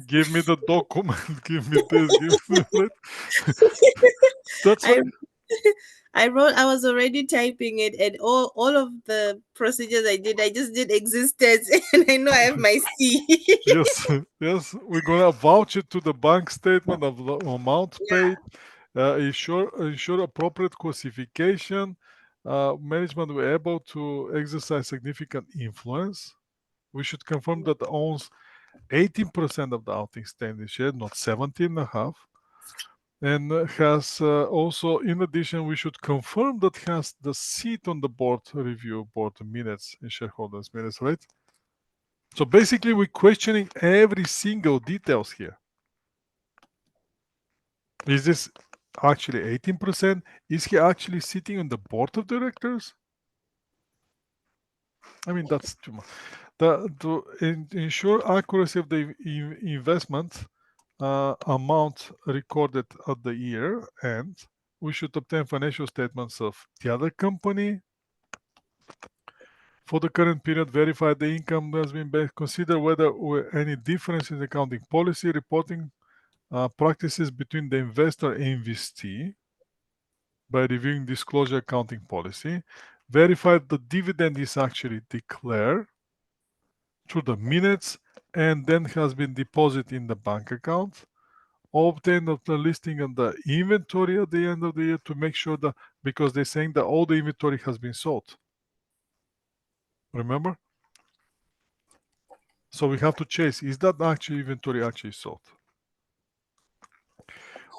Give me the document. Give me this. Give me that. That's I was already typing it, and all of the procedures I just did existence, and I know I have my C. yes. We're gonna vouch it to the bank statement of the amount paid. Ensure appropriate classification. Management were able to exercise significant influence. We should confirm that owns 18% of the outstanding share, not 17.5. and has also, in addition, we should confirm that has the seat on the board review board minutes and shareholders minutes, right? So basically, we're questioning every single details here. Is this actually 18%? Is he actually sitting on the board of directors? I mean, that's too much. To ensure accuracy of the investment amount recorded at the year end, we should obtain financial statements of the other company. For the current period, verify the income has been based. Consider whether any difference in accounting policy reporting practices between the investor and investee by reviewing disclosure accounting policy. Verify the dividend is actually declared through the minutes and then has been deposited in the bank account. Obtain the listing of the inventory at the end of the year to make sure that, because they're saying that all the inventory has been sold. Remember? So we have to chase, is that actually inventory actually sold?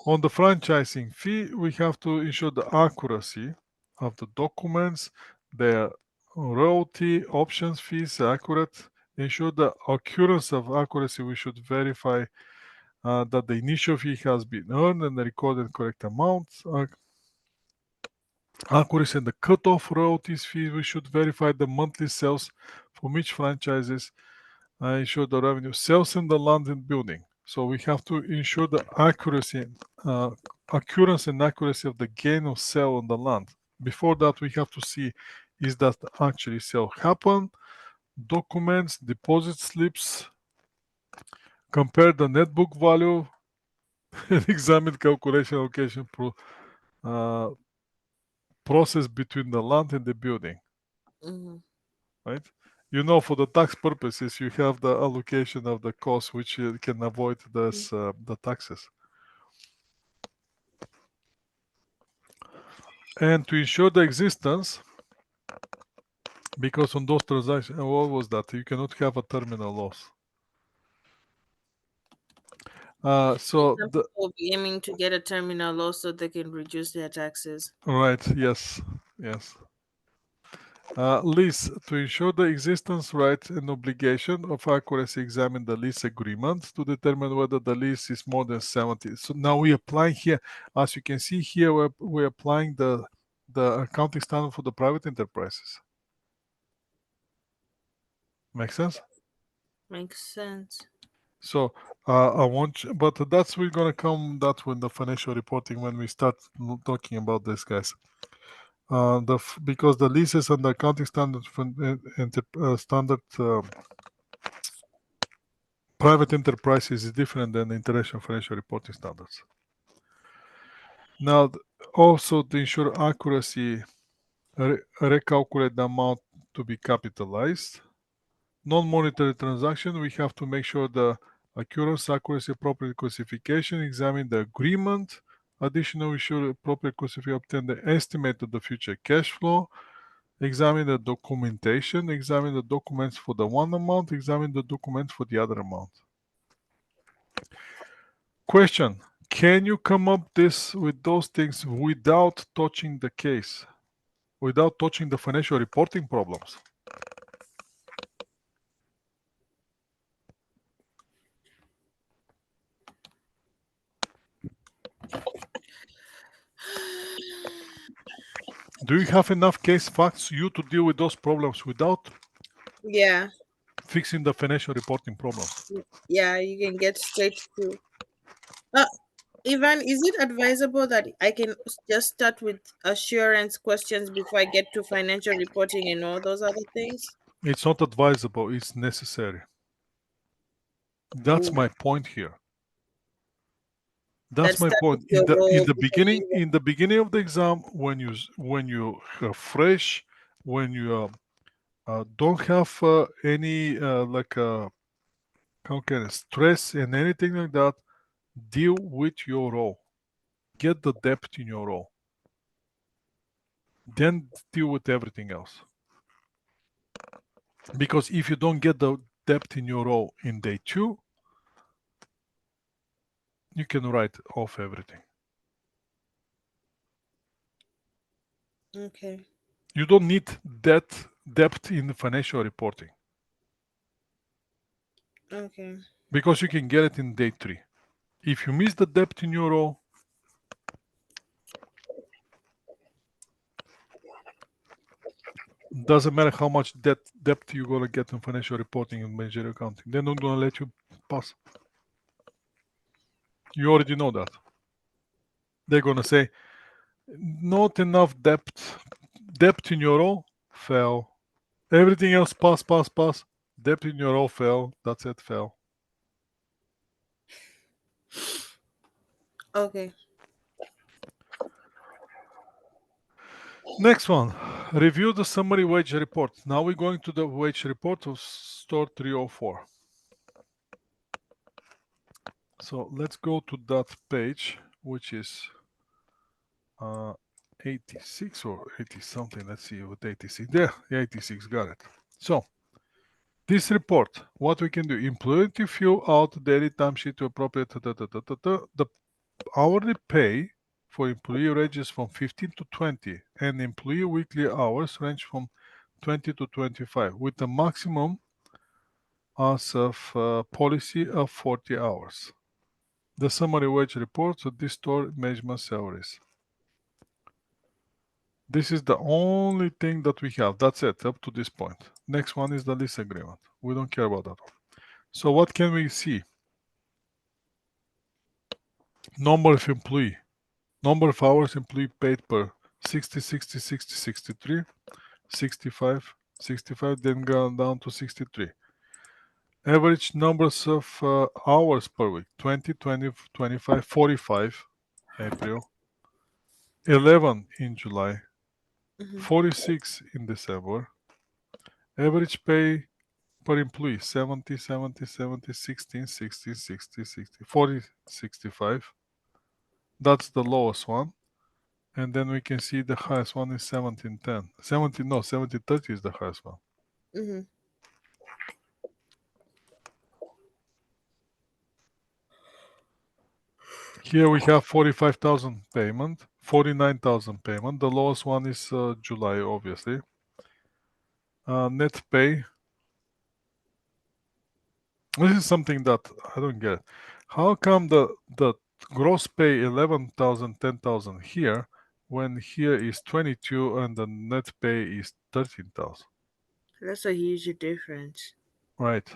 On the franchising fee, we have to ensure the accuracy of the documents, the royalty options fees are accurate. Ensure the occurrence of accuracy. We should verify that the initial fee has been earned and the recorded correct amount. Accuracy and the cutoff royalties fee. We should verify the monthly sales from each franchises. Ensure the revenue sales in the land and building. So we have to ensure the accuracy, occurrence and accuracy of the gain of sale on the land. Before that, we have to see, is that actually sale happen? Documents, deposit slips, compare the net book value, and examine calculation allocation process between the land and the building. Right? You know, for the tax purposes, you have the allocation of the cost, which you can avoid this, the taxes. And to ensure the existence, because on those transactions, what was that? You cannot have a terminal loss. So Some people will be aiming to get a terminal loss so they can reduce their taxes. right, yes, yes. Lease, to ensure the existence, right, and obligation of accuracy, examine the lease agreement to determine whether the lease is more than 70. So now we apply here, as you can see here, we're applying the accounting standard for the private enterprises. Make sense? Makes sense. So I want, but that's we're gonna come that when the financial reporting when we start talking about this, guys. Because the leases and the accounting standard standard private enterprises is different than international financial reporting standards. Now, also to ensure accuracy, recalculate the amount to be capitalized. Non-monetary transaction, we have to make sure the accuracy, appropriate classification, examine the agreement. Additionally, we should appropriate classification, obtain the estimate of the future cash flow, examine the documentation, examine the documents for the one amount, examine the documents for the other amount. Question: can you come up with those things without touching the case, without touching the financial reporting problems? Do you have enough case facts you to deal with those problems without fixing the financial reporting problems? Yeah, you can get straight to. Ivan, is it advisable that I can just start with assurance questions before I get to financial reporting and all those other things? It's not advisable, it's necessary. That's Ooh. my point here. That's Let's my start point. with your role. In the beginning of the exam, when you are fresh, when you don't have any like how can I stress and anything like that, deal with your role. Get the depth in your role. Then deal with everything else. Because if you don't get the depth in your role in day 2, you can write off everything. Okay. You don't need depth in financial reporting Okay. because you can get it in day 3. If you miss the depth in your role, doesn't matter how much depth you're gonna get in financial reporting and managerial accounting. They're not gonna let you pass. You already know that. They're gonna say, not enough depth in your role, fail. Everything else pass. Depth in your role, fail. That's it, fail. Okay. Next one, review the summary wage report. Now we're going to the wage report of store 304. So let's go to that page, which is 86 or 80 something. Let's see what 86. There, 86, got it. So this report, what we can do, employee to fill out daily timesheet to appropriate the hourly pay for employee ranges from 15 to 20 and employee weekly hours range from 20 to 25 with a maximum as of policy of 40 hours. The summary wage report of this store management salaries. This is the only thing that we have. That's it up to this point. Next one is the lease agreement. We don't care about that one. So what can we see? Number of employee. Number of hours employee paid per 60, 60, 60, 63, 65, 65, then go down to 63. Average numbers of hours per week, 20, 20, 25, 45, April, 11 in July, 46 in December. Average pay per employee, 70, 70, 70, 16, 60, 60, 60, 40, 65. That's the lowest one. And then we can see the highest one is 1710. 1730 is the highest one. Mm-hmm. Here we have 45,000 payment, 49,000 payment. The lowest one is July, obviously. Net pay. This is something that I don't get. How come the gross pay 11,000, 10,000 here, when here is 22 and the net pay is 13,000? That's a huge difference. Right.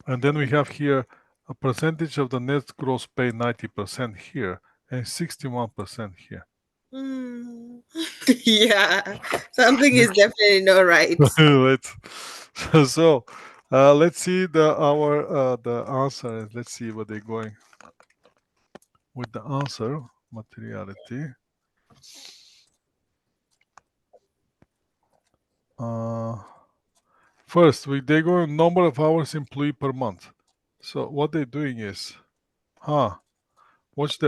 And then we have here a percentage of the net gross pay 90% here and 61% here. Mm. Yeah, something is definitely not right. So let's see the answer and let's see what they're going with the answer materiality. First, they go number of hours employee per month. So what they're doing is, watch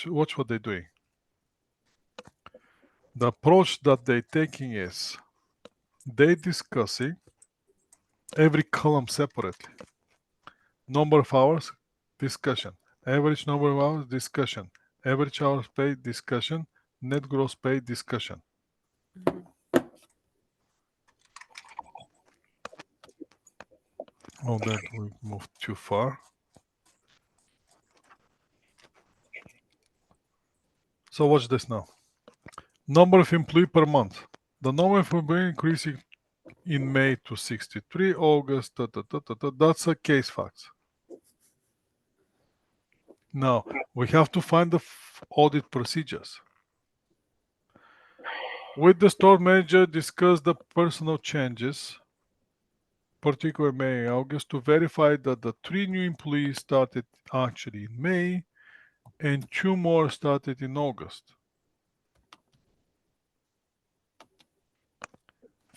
what they're doing. The approach that they're taking is they discussing every column separately. Number of hours, discussion. Average number of hours, discussion. Average hours pay, discussion. Net gross pay, discussion. Oh, that we moved too far. So watch this now. Number of employee per month. The number of employee increasing in May to 63, August, that's a case fact. Now, we have to find the audit procedures. With the store manager, discuss the personal changes, particularly May and August, to verify that the 3 new employees started actually in May and 2 more started in August.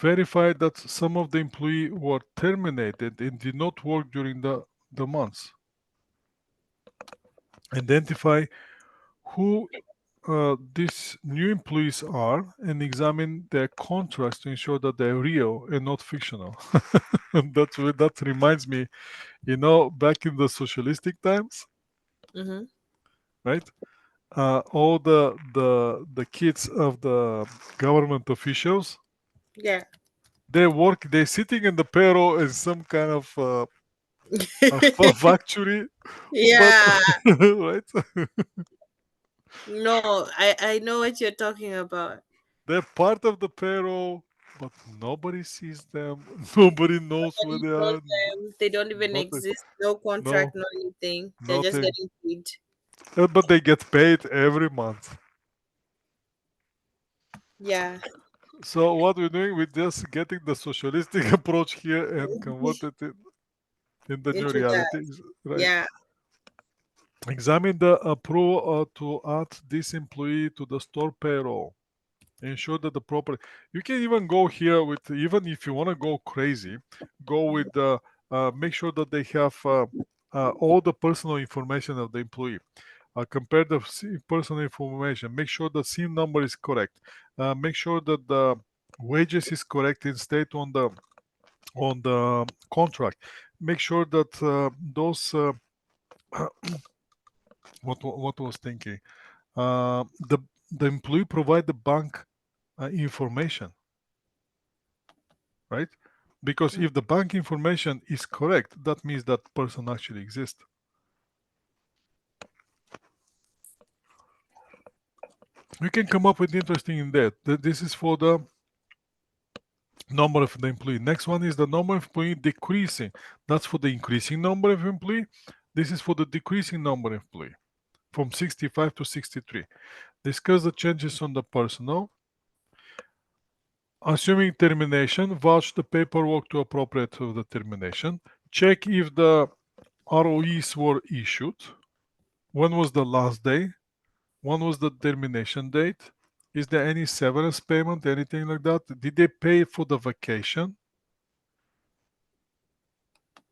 Verify that some of the employees were terminated and did not work during the months. Identify who these new employees are and examine their contracts to ensure that they're real and not fictional. That reminds me, back in the socialistic times, Mm-hmm. right? all the kids of the government officials, Yeah. they're sitting in the payroll in some kind of factory, but Yeah. right, No, I know what you're talking about. they're part of the payroll, but nobody sees them. Nobody knows where Nobody they knows are. them. They don't even Nothing. exist. No No, contract, no anything. They're just nothing. getting paid. But they get paid every month. Yeah. So what we're doing, we're just getting the socialistic approach here and convert it in the new Into that. reality, right? Yeah. Examine the approval to add this employee to the store payroll. Ensure that the proper. You can even go here with, even if you want to go crazy, go with the. Make sure that they have all the personal information of the employee. Compare the personal information. Make sure the SIM number is correct. Make sure that the wages is correct and state on the contract. Make sure that those what was thinking the employee provide the bank information, right? Because if the bank information is correct, that means that person actually exists. You can come up with interesting in that. This is for the number of the employee. Next one is the number of employee decreasing. That's for the increasing number of employee. This is for the decreasing number of employee from 65 to 63. Discuss the changes on the personnel. Assuming termination, vouch the paperwork to appropriate of the termination. Check if the ROEs were issued. When was the last day? When was the termination date? Is there any severance payment, anything like that? Did they pay for the vacation?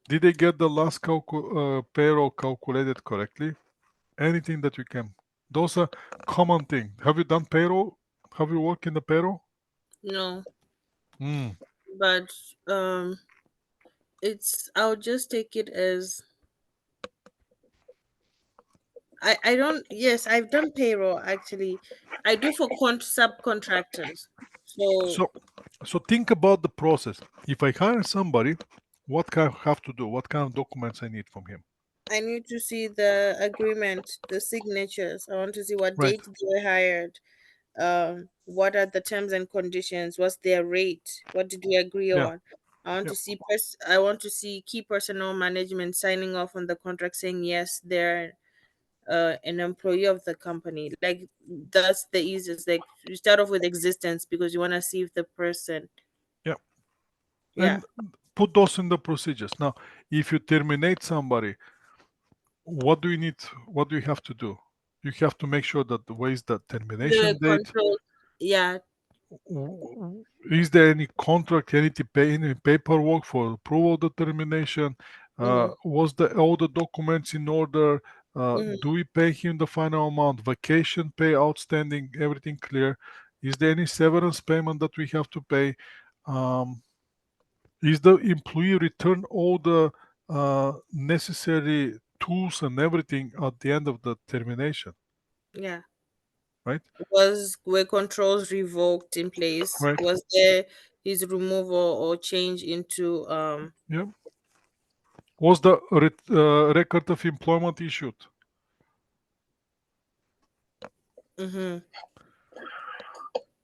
Did they get the last payroll calculated correctly? Anything that you can. Those are common things. Have you done payroll? Have you worked in the payroll? No. Mm. But I'll just take it as I don't, yes, I've done payroll actually. I do for subcontractors. So So, think about the process. If I hire somebody, what kind of have to do? What kind of documents I need from him? I need to see the agreement, the signatures. I want to see what Right. date they were hired. What are the terms and conditions? What's their rate? What did we agree Yeah. on? I want Yeah. to see I want to see key personnel management signing off on the contract saying yes, they're an employee of the company. Like that's the easiest. Like you start off with existence because you want to see if the person. Yeah. Yeah, And put those in the procedures. Now, if you terminate somebody, what do you need? What do you have to do? You have to make sure that the way is the the termination date. control. Yeah. Is there any contract, any paperwork for approval of the termination? Mm-hmm, Was all the documents in order? mm-hmm, Do we pay him the final amount? Vacation pay outstanding, everything clear? Is there any severance payment that we have to pay? Um, is the employee return all the necessary tools and everything at the end of the termination, yeah. right? Were controls revoked in place? Right. Was there his removal or change into Yeah. Was the record of employment issued? mm-hmm,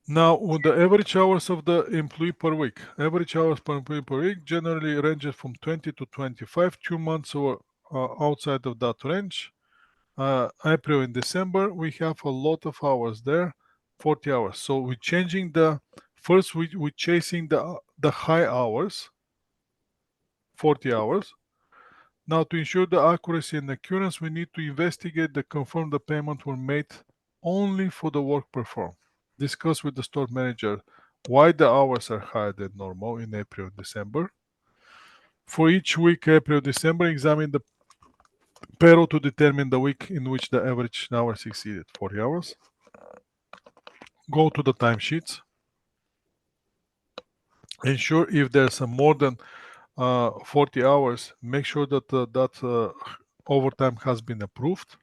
Now, with the average hours of the employee per week, average hours per employee per week generally ranges from 20 to 25. 2 months were outside of that range. April and December, we have a lot of hours there, 40 hours. So we're changing first we're chasing the high hours, 40 hours. Now, to ensure the accuracy and accuracy, we need to investigate to confirm the payment were made only for the work performed. Discuss with the store manager why the hours are higher than normal in April and December. For each week, April, December, examine the payroll to determine the week in which the average hours exceeded 40 hours. Go to the timesheets. Ensure if there's more than 40 hours, make sure that overtime has been approved.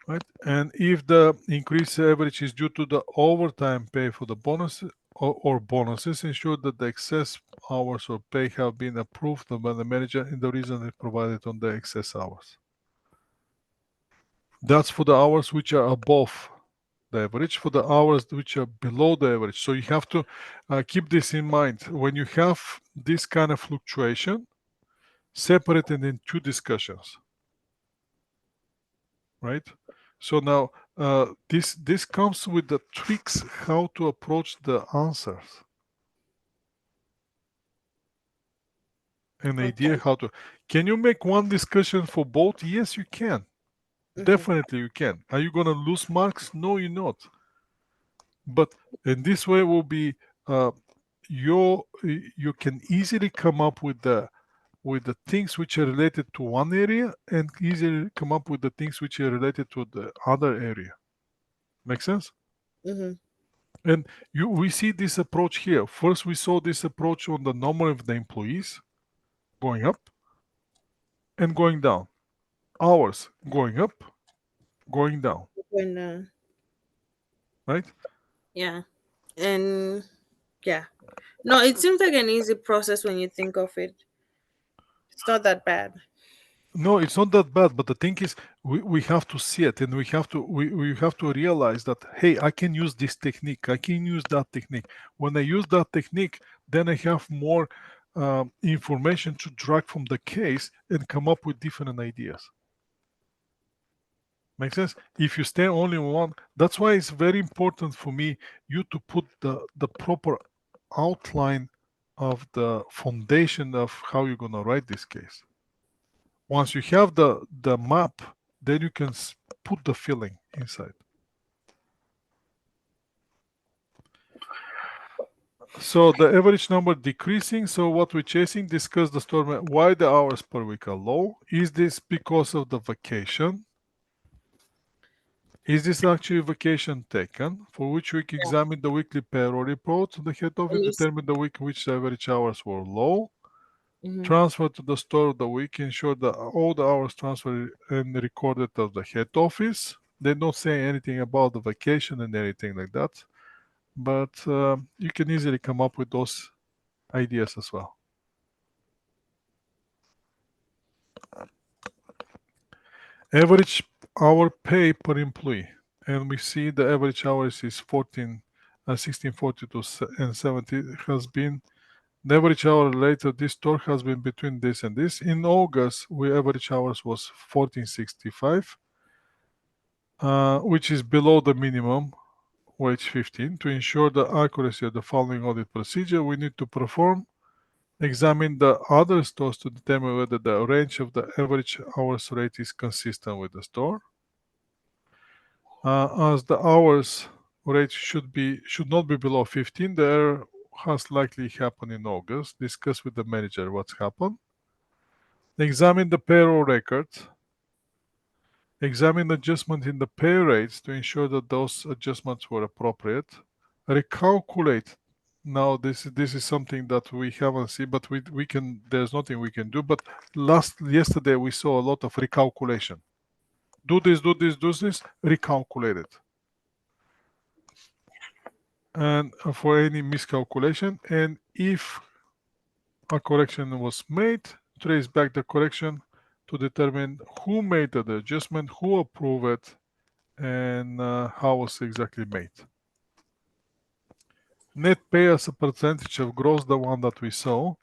right? And if the increased average is due to the overtime pay for the bonus or bonuses, ensure that the excess hours or pay have been approved by the manager and the reason is provided on the excess hours. That's for the hours which are above the average, for the hours which are below the average. So you have to keep this in mind. When you have this kind of fluctuation, separate it in two discussions, right? So now this comes with the tricks how to approach the answers. An idea how to. Can you make one discussion for both? Yes, you can. Definitely you can. Are you going to lose marks? No, you're not. But in this way will be you can easily come up with the things which are related to one area and easily come up with the things which are related to the other area. Make sense? And we see this approach here. First, we saw this approach on the number of the employees going up and going down. Hours going up, going down. Right? Yeah. And yeah. No, it seems like an easy process when you think of it. It's not that bad. No, it's not that bad, but the thing is we have to see it and we have to realize that hey, I can use this technique, I can use that technique. When I use that technique, then I have more information to drag from the case and come up with different ideas. Make sense? If you stay only on one, that's why it's very important for me you to put the proper outline of the foundation of how you're gonna write this case. Once you have the map, then you can put the filling inside. So the average number decreasing. So what we're chasing, discuss the story. Why the hours per week are low? Is this because of the vacation? Is this actually vacation taken? For which week examine the weekly payroll report. The head office determine the week in which the average hours were low. Transfer to the store of the week. Ensure that all the hours transferred and recorded of the head office. They don't say anything about the vacation and anything like that. But you can easily come up with those ideas as well. Average hour pay per employee. And we see the average hours is 1642 and 70 has been the average hour later this store has been between this and this. In August, we average hours was 1465, which is below the minimum wage 15. To ensure the accuracy of the following audit procedure, we need to examine the other stores to determine whether the range of the average hours rate is consistent with the store. As the hours rate should not be below 15, the error has likely happened in August. Discuss with the manager what's happened. Examine the payroll record. Examine adjustment in the pay rates to ensure that those adjustments were appropriate. Recalculate. Now this is something that we haven't seen, but we can. There's nothing we can do. But yesterday we saw a lot of recalculation. Do this, recalculate it. And for any miscalculation, and if a correction was made, trace back the correction to determine who made the adjustment, who approved it, and how was exactly made. Net pay as a percentage of gross, the one that we saw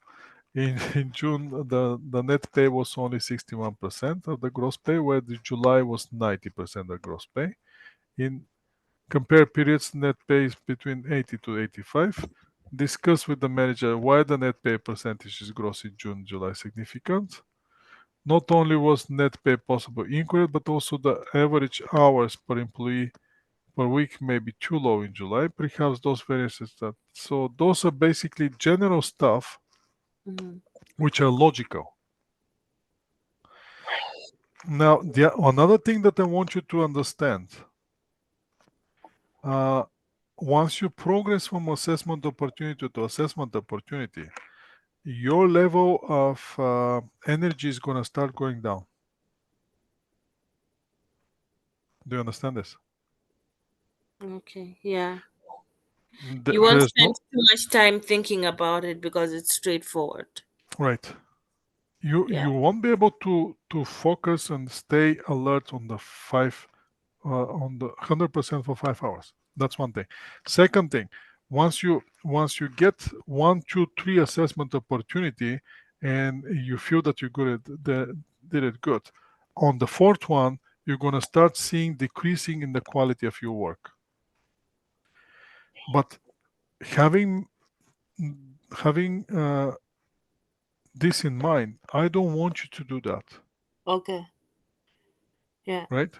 in June, the net pay was only 61% of the gross pay, where the July was 90% of gross pay. In compare periods, net pay is between 80 to 85. Discuss with the manager why the net pay percentage is gross in June, July significant. Not only was net pay possible incorrect, but also the average hours per employee per week may be too low in July. Perhaps those variances so those are basically general stuff which are logical. Now, another thing that I want you to understand, once you progress from assessment opportunity to assessment opportunity, your level of energy is going to start going down. Do you understand this? Okay. Yeah. Th- You won't there's spend no too much time thinking about it because it's straightforward. right. You Yeah. won't be able to focus and stay alert on the on the 100% for 5 hours. That's one thing. Second thing, once you get 1, 2, 3 assessment opportunity, and you feel that you did it good, on the fourth one you're gonna start seeing decreasing in the quality of your work. But having having this in mind, I don't want you to do that, Okay. Yeah. right?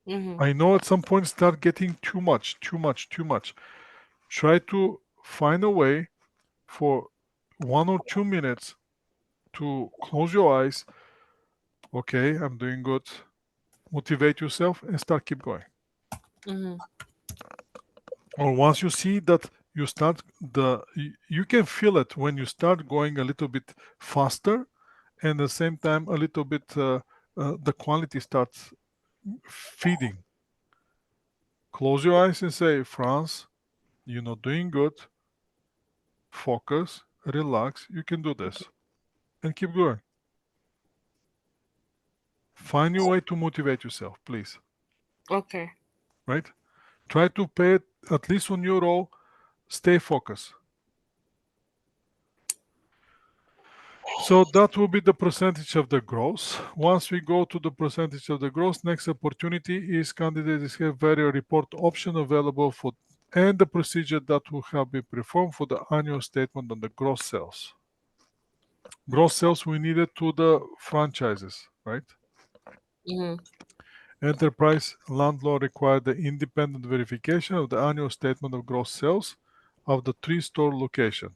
Mm-hmm. I know at some point start getting too much, too much, too much. Try to find a way for 1 or 2 minutes to close your eyes. Okay, I'm doing good. Motivate yourself and start keep going. Mm-hmm. Or once you see that you can feel it when you start going a little bit faster, and at the same time a little bit the quality starts feeding. Close your eyes and say, France, you're not doing good. Focus, relax. You can do this, and keep going. Find your way to motivate yourself, please. Okay. Right? Try to pay it at least on your role. Stay focused. So that will be the percentage of the gross. Once we go to the percentage of the gross, next opportunity is candidates have various report option available for and the procedure that will have been performed for the annual statement on the gross sales. Gross sales we needed to the franchises, right? Mm-hmm. Enterprise landlord required the independent verification of the annual statement of gross sales of the 3-store location.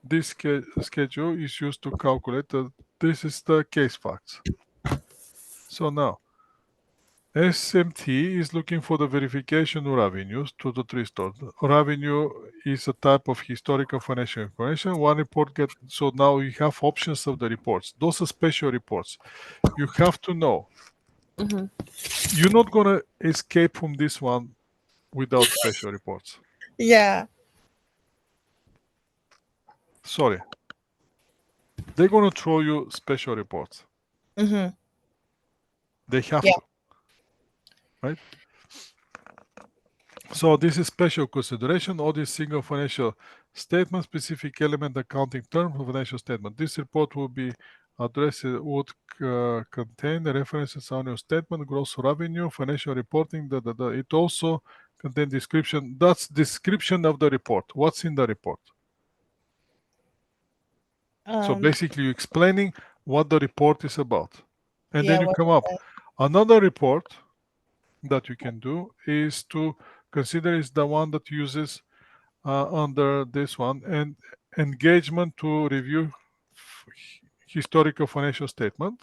This schedule is used to calculate this is the case facts. So now, SMT is looking for the verification of revenues to the 3 stores. Revenue is a type of historical financial information. One report so now you have options of the reports. Those are special reports. You have to know. Mm-hmm. You're not gonna escape from this one without special reports. Yeah. Sorry. They're gonna throw you special reports. Mm-hmm. They have Yeah. to, right? So this is special consideration. Audit single financial statement, specific element accounting term for financial statement. This report will be addressed would contain the references on your statement, gross revenue, financial reporting. It also contain description. That's description of the report. What's in the report? So basically, you're explaining what the report is about, and Yeah. then you What come is up. that? Another report that you can do is to consider is the one that uses under this one and engagement to review historical financial statement.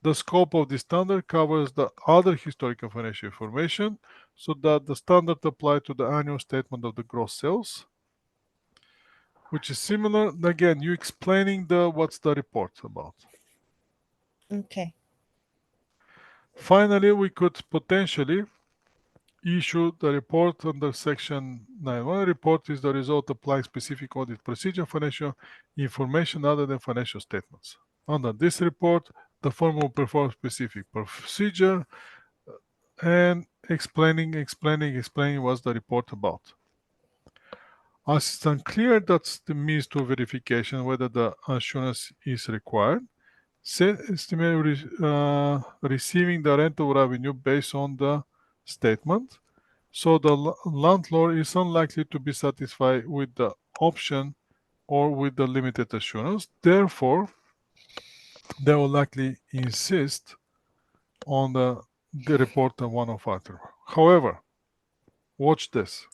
The scope of the standard covers the other historical financial information so that the standard apply to the annual statement of the gross sales, which is similar. Again, you explaining what's the report about. Okay. Finally, we could potentially issue the report under section 9.1. Report is the result applying specific audit procedure, financial information other than financial statements. Under this report, the firm will perform specific procedure and explaining what's the report about. As it's unclear that's the means to verification whether the assurance is required, estimate receiving the rental revenue based on the statement. So the landlord is unlikely to be satisfied with the option or with the limited assurance. Therefore, they will likely insist on the report of one of factor. However, watch this.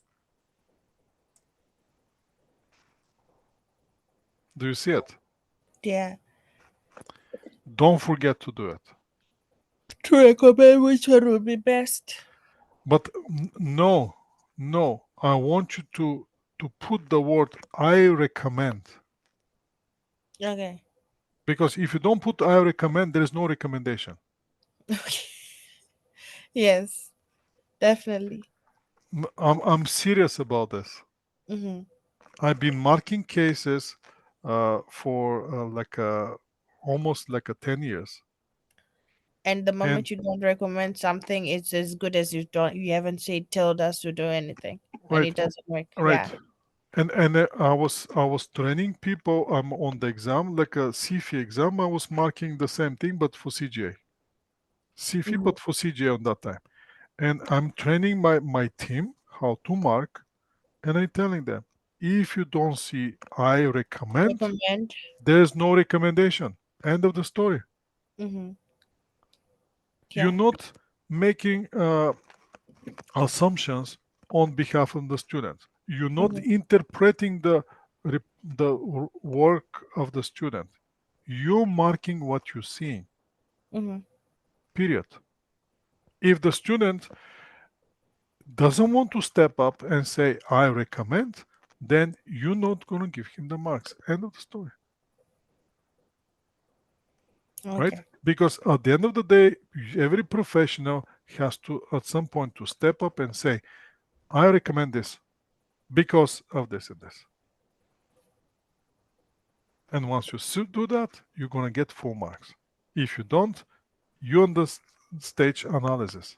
Do you see it? Yeah. Don't forget to do it. To recommend which one would be best. But no, I want you to put the word I recommend. Okay. Because if you don't put I recommend, there is no recommendation. Okay. Yes. Definitely. I'm serious about this. Mm-hmm. I've been marking cases for almost like 10 years. And the And moment you don't recommend something, it's as good as you haven't said told us to do anything, and right, it doesn't work. right. Yeah. And I was training people. I'm on the exam, like a CFI exam. I was marking the same thing, but for CGA. CFI, Mm-hmm. but for CGA on that time. And I'm training my team how to mark, and I'm telling them, if you don't see I recommend, Recommend. there's no recommendation. End of the story. Mm-hmm. You're Yeah. not making assumptions on behalf of the student. You're not Mm-hmm. interpreting the work of the student. You're marking what you're seeing. Mm-hmm. Period. If the student doesn't want to step up and say I recommend, then you're not going to give him the marks. End of the story. Right? Okay. Because at the end of the day, every professional has to at some point to step up and say, I recommend this because of this and this. And once you do that, you're going to get full marks. If you don't, you're on the stage analysis.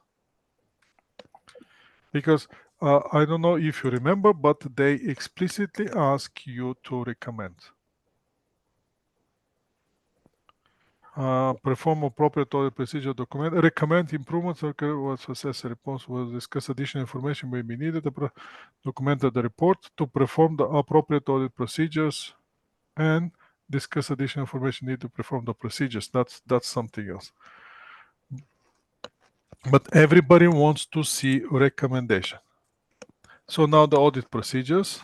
Because I don't know if you remember, but they explicitly ask you to recommend. Perform appropriate audit procedure document, recommend improvements or was assess a response, will discuss additional information may be needed, document the report to perform the appropriate audit procedures and discuss additional information needed to perform the procedures. That's something else. But everybody wants to see recommendation. So now the audit procedures.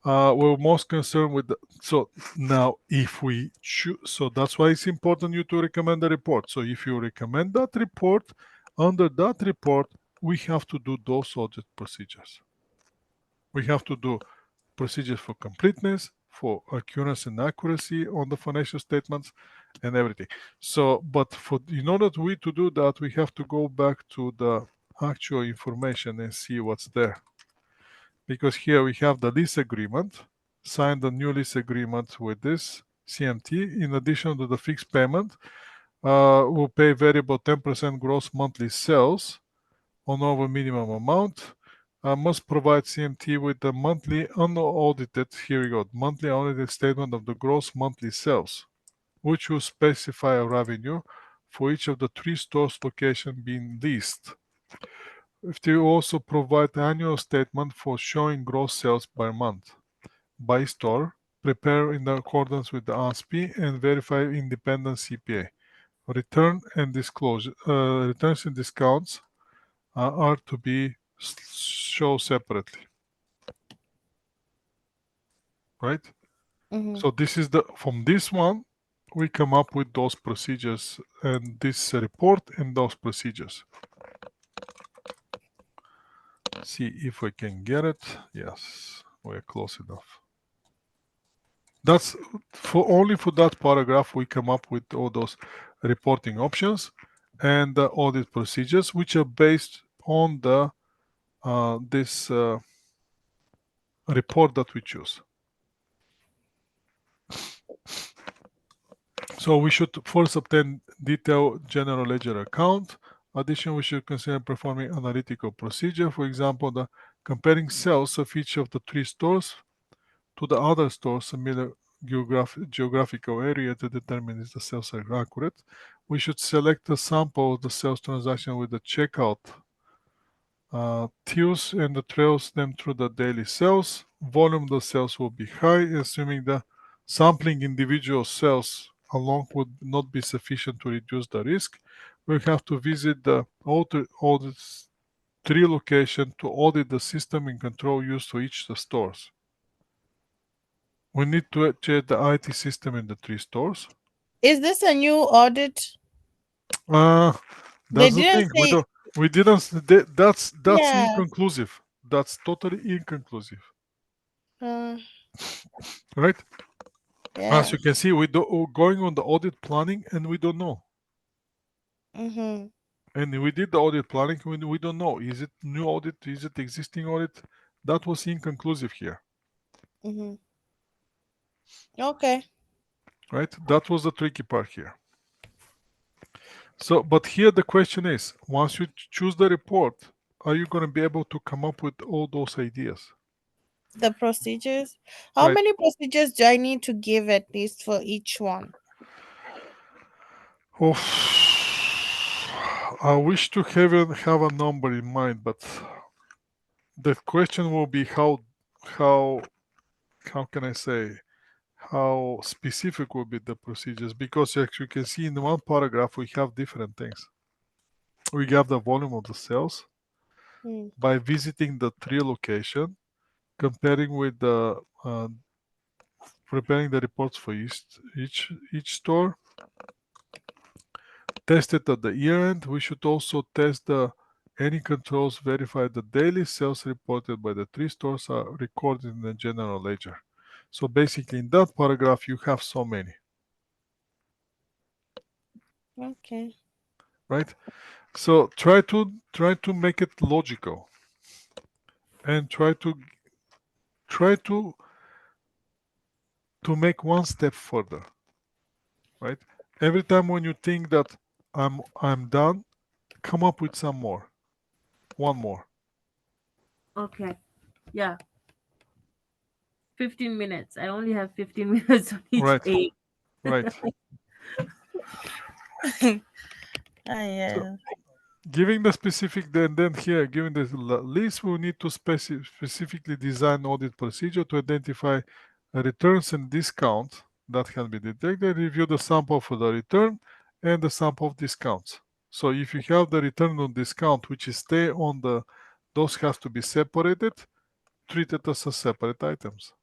We're most concerned with so now if we choose, so that's why it's important you to recommend the report. So if you recommend that report, under that report, we have to do those audit procedures. We have to do procedures for completeness, for accuracy and accuracy on the financial statements and everything. So, but in order to do that, we have to go back to the actual information and see what's there. Because here we have the lease agreement, signed the new lease agreement with this CMT. In addition to the fixed payment, we'll pay variable 10% gross monthly sales on over minimum amount. Must provide CMT with the monthly unaudited, here we go, monthly unaudited statement of the gross monthly sales, which will specify a revenue for each of the 3 stores location being leased. If they also provide annual statement for showing gross sales by month, by store, prepare in accordance with the ASPE and verify independent CPA. Returns and discounts are to be shown separately, right? Mm-hmm. So this is from this one, we come up with those procedures and this report and those procedures. See if we can get it. Yes, we're close enough. That's only for that paragraph we come up with all those reporting options and the audit procedures, which are based on the this report that we choose. So we should first obtain detailed general ledger account. Additionally, we should consider performing analytical procedure. For example, the comparing sales of each of the 3 stores to the other stores similar geographical area to determine if the sales are accurate. We should select a sample of the sales transaction with the checkout tills and trails them through the daily sales. Volume of the sales will be high, assuming the sampling individual sales alone would not be sufficient to reduce the risk. We have to visit the audit 3 location to audit the system and control used for each of the stores. We need to check the IT system in the 3 stores. Is this a new audit? They That's the didn't thing. say. We didn't. That's Yeah. inconclusive. That's totally inconclusive, Uh, right? As yeah. you can see, we're going on the audit planning, and we don't know. Mm-hmm. And we did the audit planning. We don't know. Is it new audit? Is it existing audit? That was inconclusive here, Mm-hmm. Okay. right? That was the tricky part here. So, but here the question is, once you choose the report, are you going to be able to come up with all those ideas? The procedures. How Right. many procedures do I need to give at least for each one? Oh, I wish to have a number in mind, but the question will be how can I say, how specific will be the procedures, because as you can see in one paragraph we have different things. We have the volume of the sales Hmm. by visiting the 3 location, comparing with the preparing the reports for each store, test it at the year end. We should also test the any controls, verify the daily sales reported by the 3 stores are recorded in the general ledger. So basically in that paragraph you have so many, Okay. right? So try to make it logical, and try to make one step further, right? Every time when you think that I'm done, come up with some more, one more. Okay. Yeah. 15 minutes. I only have 15 minutes on each Right, page. right. Ah, So yeah. giving the specific, then here, giving the list, we need to specifically design audit procedure to identify returns and discounts that can be detected, review the sample for the return and the sample of discounts. So if you have the return on discount, which is stay on the, those has to be separated, treated as a separate items.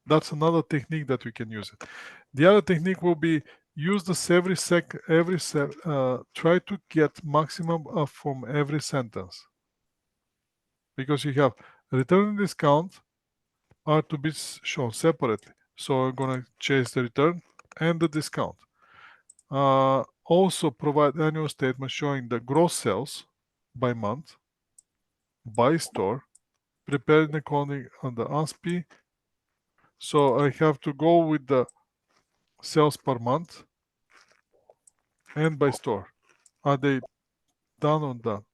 That's another technique that we can use. The other technique will be use this try to get maximum from every sentence, because you have return and discount are to be shown separately. So I'm gonna chase the return and the discount. Also provide annual statement showing the gross sales by month, by store, prepared according on the ASPE. So I have to go with the sales per month and by store. Are they done or done?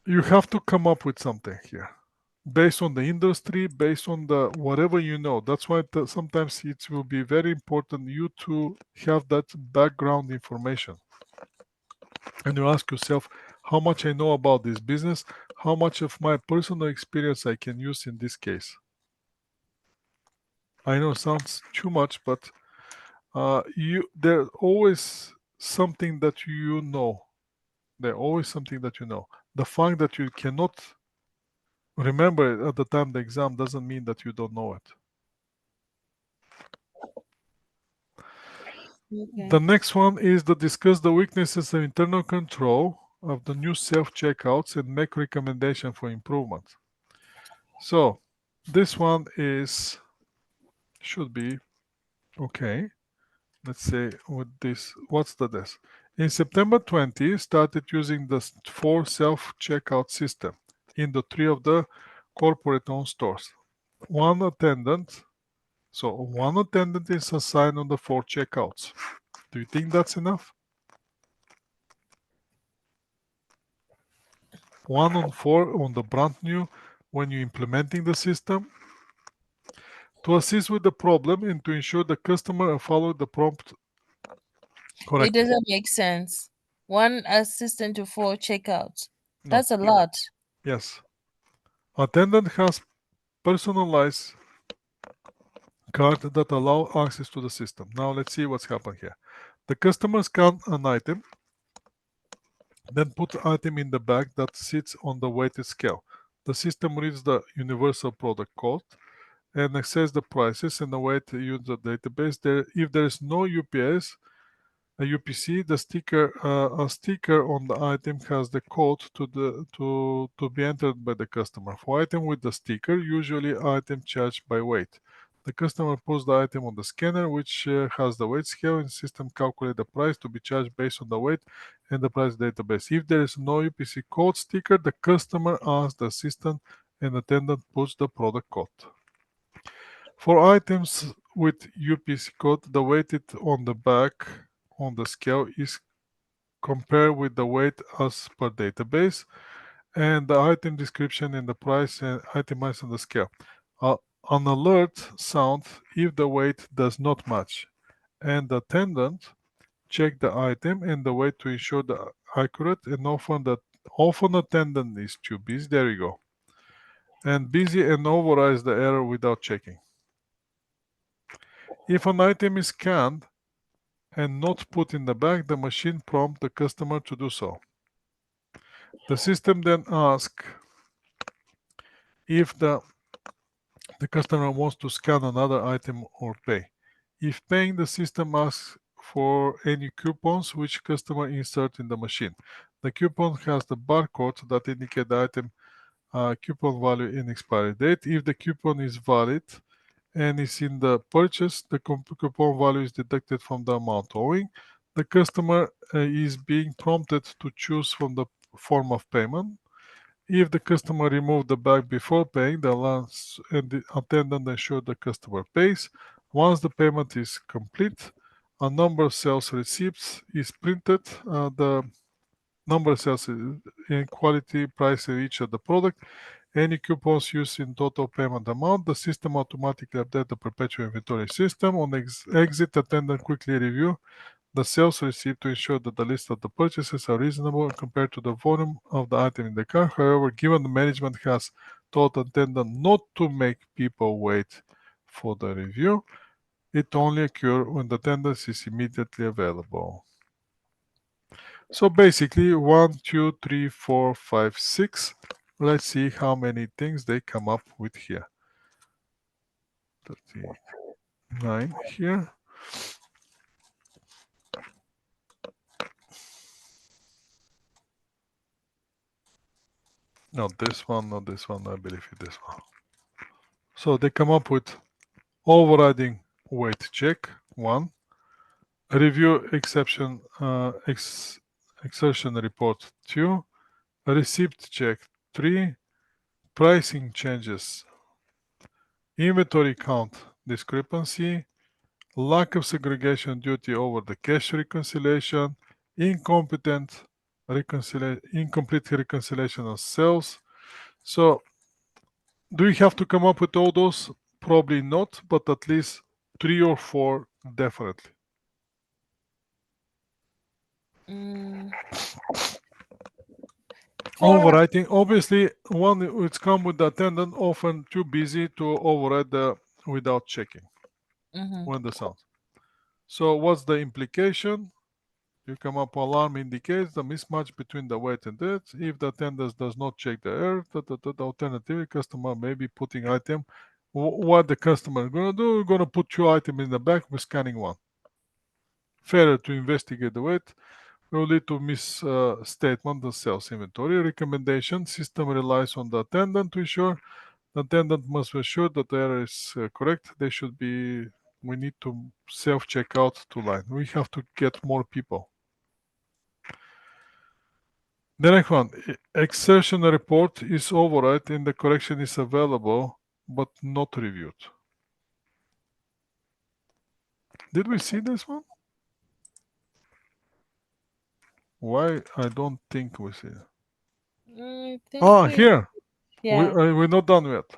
You have to come up with something here based on the industry, based on the whatever you know. That's why sometimes it will be very important you to have that background information. And you ask yourself, how much I know about this business, how much of my personal experience I can use in this case. I know it sounds too much, but there's always something that you know. There's always something that you know. The fact that you cannot remember it at the time of the exam doesn't mean that you don't know it. Okay. The next one is to discuss the weaknesses of internal control of the new self-checkouts and make recommendation for improvement. So this one should be okay. Let's say with this, what's this? In September 20, started using the 4 self-checkout system in the 3 of the corporate-owned stores. One attendant is assigned on the 4 checkouts. Do you think that's enough? 1 on 4 on the brand new when you're implementing the system. To assist with the problem and to ensure the customer follow the prompt It correctly. doesn't make sense. One assistant to 4 checkouts. No. That's a lot. Yes. Attendant has personalized card that allow access to the system. Now let's see what's happened here. The customer scan an item, then put the item in the bag that sits on the weighted scale. The system reads the universal product code and access the prices and the way to use the database. If there is no UPS, a UPC, a sticker on the item has the code to be entered by the customer. For item with the sticker, usually item charged by weight. The customer puts the item on the scanner, which has the weight scale, and system calculate the price to be charged based on the weight and the price database. If there is no UPC code sticker, the customer asks the assistant and attendant puts the product code. For items with UPC code, the weighted on the back on the scale is compared with the weight as per database, and the item description and the price and itemized on the scale. An alert sounds if the weight does not match, and the attendant check the item and the weight to ensure the accurate, and often attendant is too busy, there you go, and busy and overrides the error without checking. If an item is scanned and not put in the bag, the machine prompts the customer to do so. The system then asks if the customer wants to scan another item or pay. If paying, the system asks for any coupons which customer insert in the machine. The coupon has the barcode that indicate the item coupon value and expiry date. If the coupon is valid and is in the purchase, the coupon value is deducted from the amount owing. The customer is being prompted to choose from the form of payment. If the customer removed the bag before paying, the allowance and the attendant ensure the customer pays. Once the payment is complete, a number of sales receipts is printed. The number of sales and quality, price of each of the product, any coupons used in total payment amount. The system automatically updates the perpetual inventory system. On exit, attendant quickly review the sales receipt to ensure that the list of the purchases are reasonable compared to the volume of the item in the car. However, given the management has told attendant not to make people wait for the review, it only occurs when the attendance is immediately available. So basically 1, 2, 3, 4, 5, 6. Let's see how many things they come up with here. 39 here. Not this one, not this one, I believe it's this one. So they come up with overriding weight check, 1. Review exception exertion report, 2. Receipt check, 3. Pricing changes, inventory count discrepancy, lack of segregation duty over the cash reconciliation, incomplete reconciliation of sales. So do we have to come up with all those? Probably not, but at least 3 or 4 definitely. Overwriting, obviously, one which come with the attendant often too busy to override without checking when the sound. So what's the implication? You come up alarm indicates the mismatch between the weight and date. If the attendant does not check the error, the alternative customer may be putting item. What the customer is going to do? We're going to put 2 items in the back with scanning 1. Failure to investigate the weight will lead to misstatement of sales inventory. Recommendation: system relies on the attendant to ensure. The attendant must be sure that the error is correct. We need to self-check out to line. We have to get more people. The next one, exertion report is override and the correction is available but not reviewed. Did we see this one? Why? I don't think we see it. Here. Yeah. We're not done yet.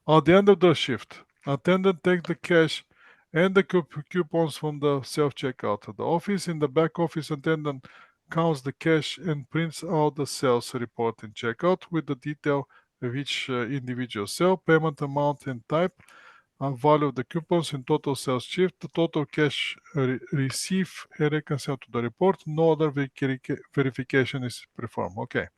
At the end of the shift, attendant takes the cash and the coupons from the self-checkout at the office. In the back office, attendant counts the cash and prints out the sales report and checkout with the detail of each individual sale, payment amount and type, and value of the coupons and total sales shift, the total cash received and reconciled to the report. No other verification is performed. Okay.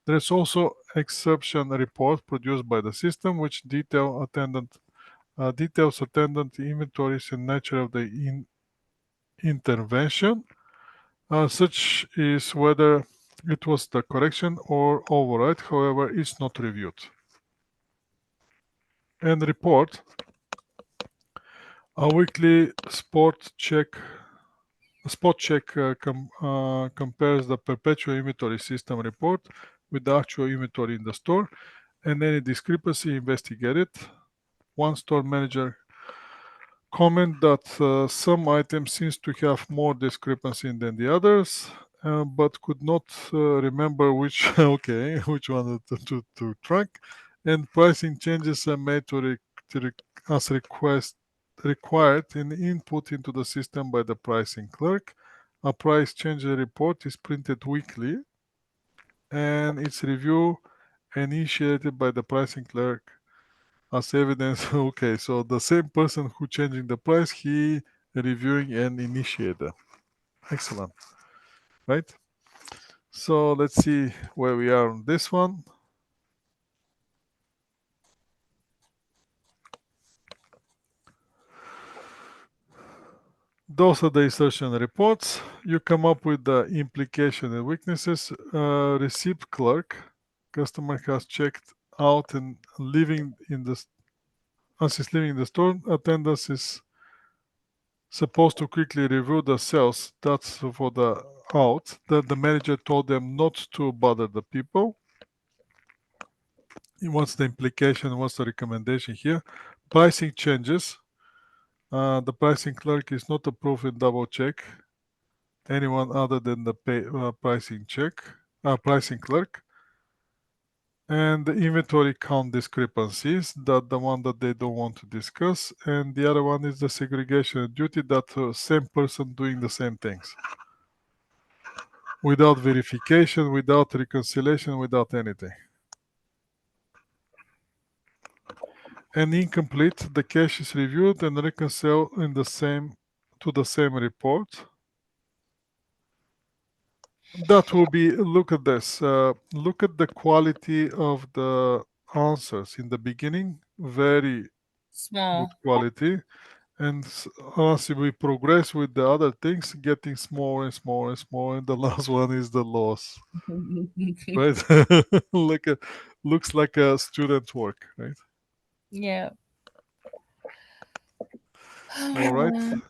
There is also exception report produced by the system which details attendant inventories and nature of the intervention, such is whether it was the correction or override. However, it's not reviewed. And report A weekly spot check compares the perpetual inventory system report with the actual inventory in the store, and any discrepancy investigated. One store manager comment that some items seems to have more discrepancy than the others, but could not remember which which one to track, and pricing changes are made as required and input into the system by the pricing clerk. A price change report is printed weekly, and its review initiated by the pricing clerk as evidence. Okay, so the same person who changing the price, he reviewing and initiator. Excellent, right? So let's see where we are on this one. Those are the insertion reports. You come up with the implication and weaknesses. Receipt clerk, customer has checked out and leaving in the as he's leaving the store, attendance is supposed to quickly review the sales. That's for the out. That the manager told them not to bother the people. What's the implication? What's the recommendation here? Pricing changes. The pricing clerk is not approved and double check anyone other than the pricing clerk. And the inventory count discrepancies, that the one that they don't want to discuss. And the other one is the segregation duty, that same person doing the same things. Without verification, without reconciliation, without anything. And incomplete, the cache is reviewed and reconciled to the same report. That will be, look at this, look at the quality of the answers in the beginning, very Small. good quality. And as we progress with the other things, getting smaller and smaller and smaller, and the last one is the loss, right? Looks like a student work, right? Yeah. All right.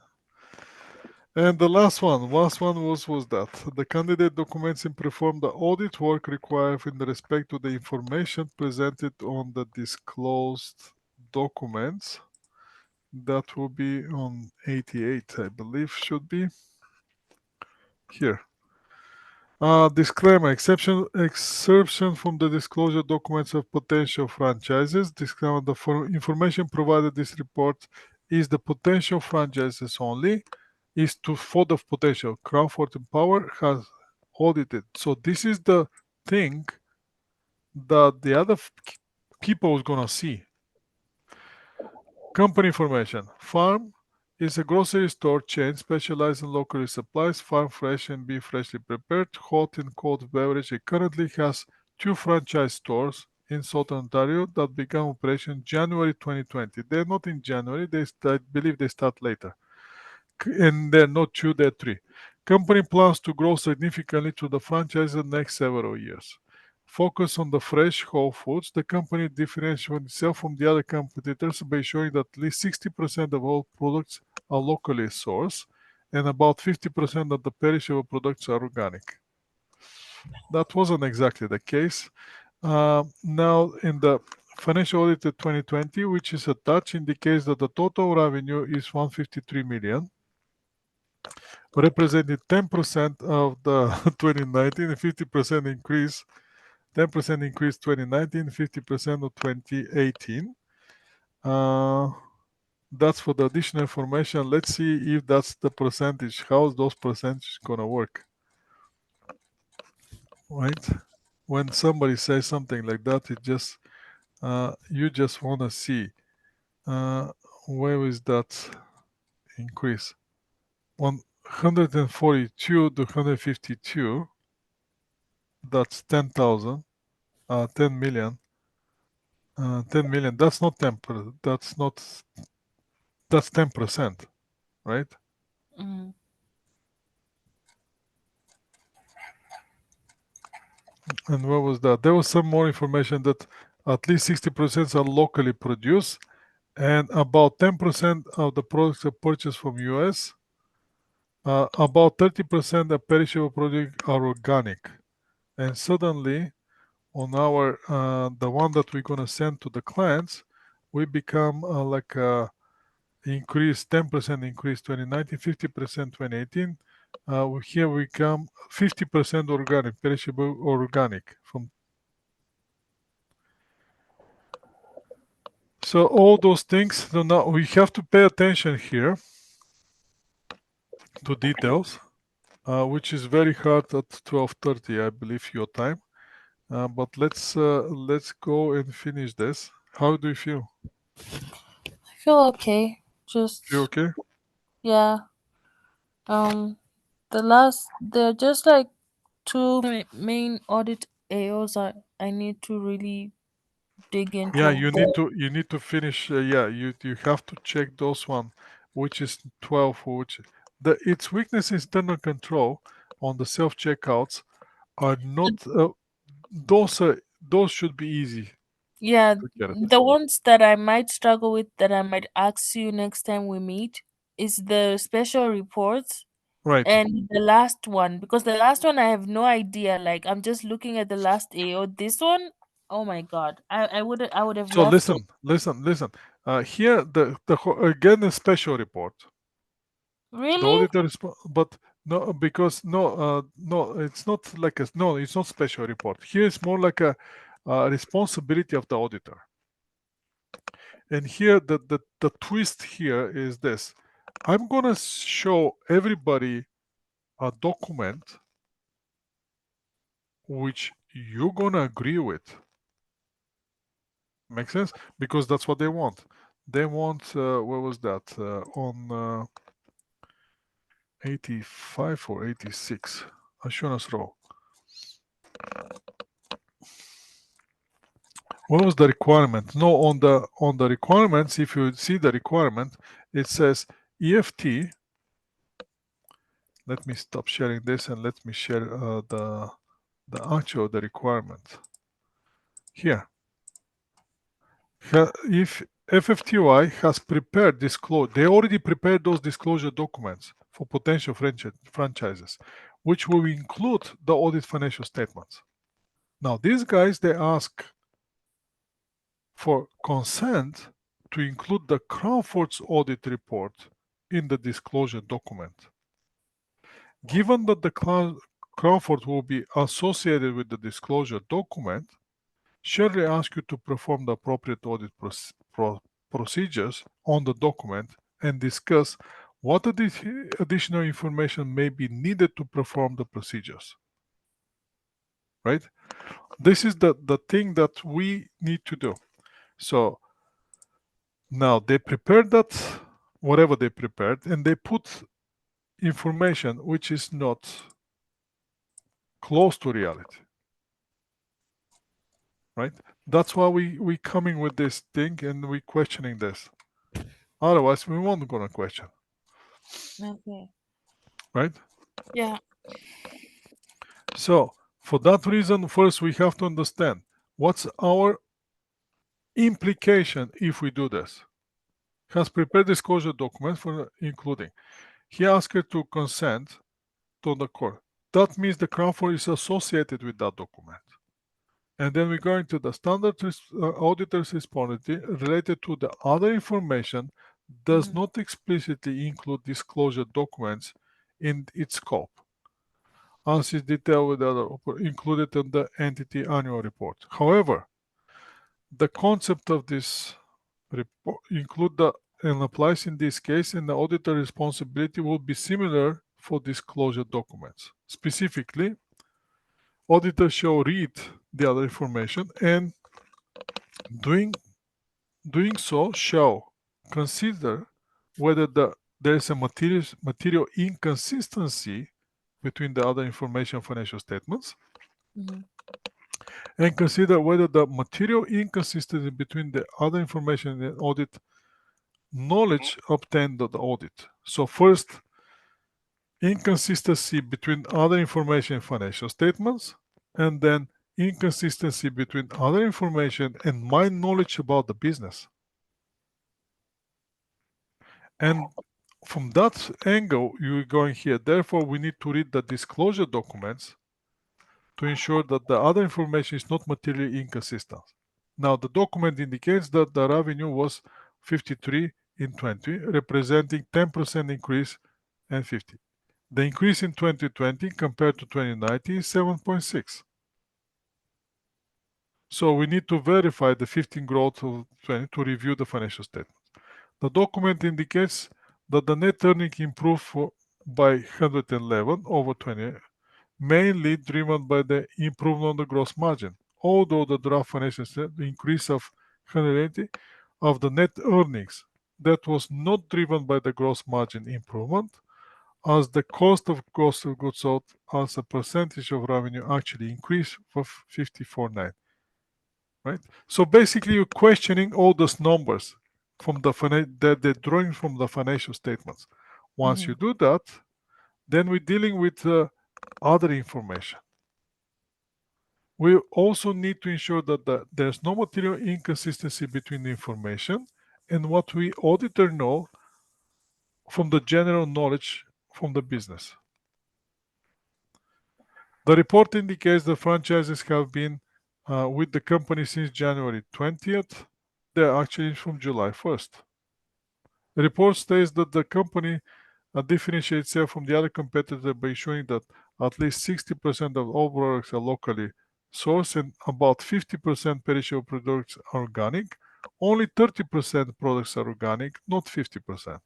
And the last one was that the candidate documents and perform the audit work required in respect to the information presented on the disclosed documents. That will be on 88, I believe, should be here. Disclaimer, exception from the disclosure documents of potential franchises. Disclaimer, the information provided this report is the potential franchises only, is for the potential. Crawford and Power has audited. So this is the thing that the other people is gonna see. Company information. Farm is a grocery store chain specialized in local supplies, farm fresh and beef freshly prepared, hot and cold beverage. It currently has 2 franchise stores in Southern Ontario that began operation January 2020. They're not in January, I believe they start later. And they're not 2, they're 3. Company plans to grow significantly to the franchise in the next several years. Focus on the fresh whole foods. The company differentiates itself from the other competitors by showing that at least 60% of all products are locally sourced and about 50% of the perishable products are organic. That wasn't exactly the case. Now, in the financial audit of 2020, which is attached, indicates that the total revenue is 153 million, representing 10% of the 2019 and 50% increase 10% increase 2019, 50% of 2018. That's for the additional information. Let's see if that's the percentage. How's those percentages gonna work? Right? When somebody says something like that, it just you just wanna see where is that increase. 142 to 152. That's 10,000. 10 million. 10 million. That's not 10. That's 10%, right? Mm. And what was that? There was some more information that at least 60% are locally produced and about 10% of the products are purchased from US. About 30% of perishable products are organic. And suddenly, on our the one that we're gonna send to the clients, we become like a increase 10% increase 2019, 50% 2018. Here we come 50% organic, perishable organic from. So all those things. So now we have to pay attention here to details, which is very hard at 12:30, I believe, your time. But let's go and finish this. How do you feel? I feel okay. Feel Just okay? yeah. They're just like two main audit AOs I need to really dig Yeah, into. you need to finish. Yeah, you have to check those one, which is 12, which its weakness is internal control on the self checkouts are not. Those should be easy Yeah, to get it. the ones that I might struggle with that I might ask you next time we meet is the special reports Right. and the last one, because the last one I have no idea. Like I'm just looking at the last AO. This one, oh my god, I would have So loved to. listen. Here again a special report. The Really? auditor is, but no, because no, it's not like a no, it's not special report. Here it's more like a responsibility of the auditor. And here the twist here is this. I'm gonna show everybody a document which you're gonna agree with. Make sense? Because that's what they want. They want what was that on 85 or 86 assurance row. What was the requirement? No, on the requirements, if you see the requirement, it says EFT. Let me stop sharing this and let me share the actual the requirement. Here, if FFTY has prepared disclosure, they already prepared those disclosure documents for potential franchises, which will include the audit financial statements. Now, these guys, they ask for consent to include the Crawford's audit report in the disclosure document. Given that the Crawford will be associated with the disclosure document, Shirley asks you to perform the appropriate audit procedures on the document and discuss what additional information may be needed to perform the procedures. Right? This is the thing that we need to do. So now they prepared that, whatever they prepared, and they put information which is not close to reality. Right? That's why we coming with this thing and we questioning this. Otherwise, we won't gonna question. Okay. Right? Yeah. So for that reason, first we have to understand what's our implication if we do this. Has prepared disclosure document for including. He asked her to consent to the court. That means the Crawford is associated with that document. And then we go into the standard auditor's responsibility related to the other information does not explicitly include disclosure documents in its scope, as is detailed with the other included in the entity annual report. However, the concept of this report include the and applies in this case, and the auditor responsibility will be similar for disclosure documents. Specifically, auditor shall read the other information and doing so shall consider whether there is a material inconsistency between the other information financial statements and consider whether the material inconsistency between the other information and audit knowledge obtained at the audit. So first, inconsistency between other information and financial statements, and then inconsistency between other information and my knowledge about the business. And from that angle, you're going here. Therefore, we need to read the disclosure documents to ensure that the other information is not materially inconsistent. Now, the document indicates that the revenue was 53 in 20, representing 10% increase and 50. The increase in 2020 compared to 2019 is 7.6. So we need to verify the 15 growth of 20 to review the financial statements. The document indicates that the net earning improved by 111 over 20, mainly driven by the improvement on the gross margin. Although the draft financial statement increase of 180 of the net earnings, that was not driven by the gross margin improvement, as the cost of goods sold as a percentage of revenue actually increased for 54.9. Right? So basically, you're questioning all those numbers from that they're drawing from the financial statements. Once you do that, then we're dealing with other information. We also need to ensure that there's no material inconsistency between the information and what we auditor know from the general knowledge from the business. The report indicates the franchises have been with the company since January 20th. They're actually from July 1st. The report states that the company differentiates itself from the other competitor by showing that at least 60% of all products are locally sourced and about 50% perishable products are organic. Only 30% products are organic, not 50%.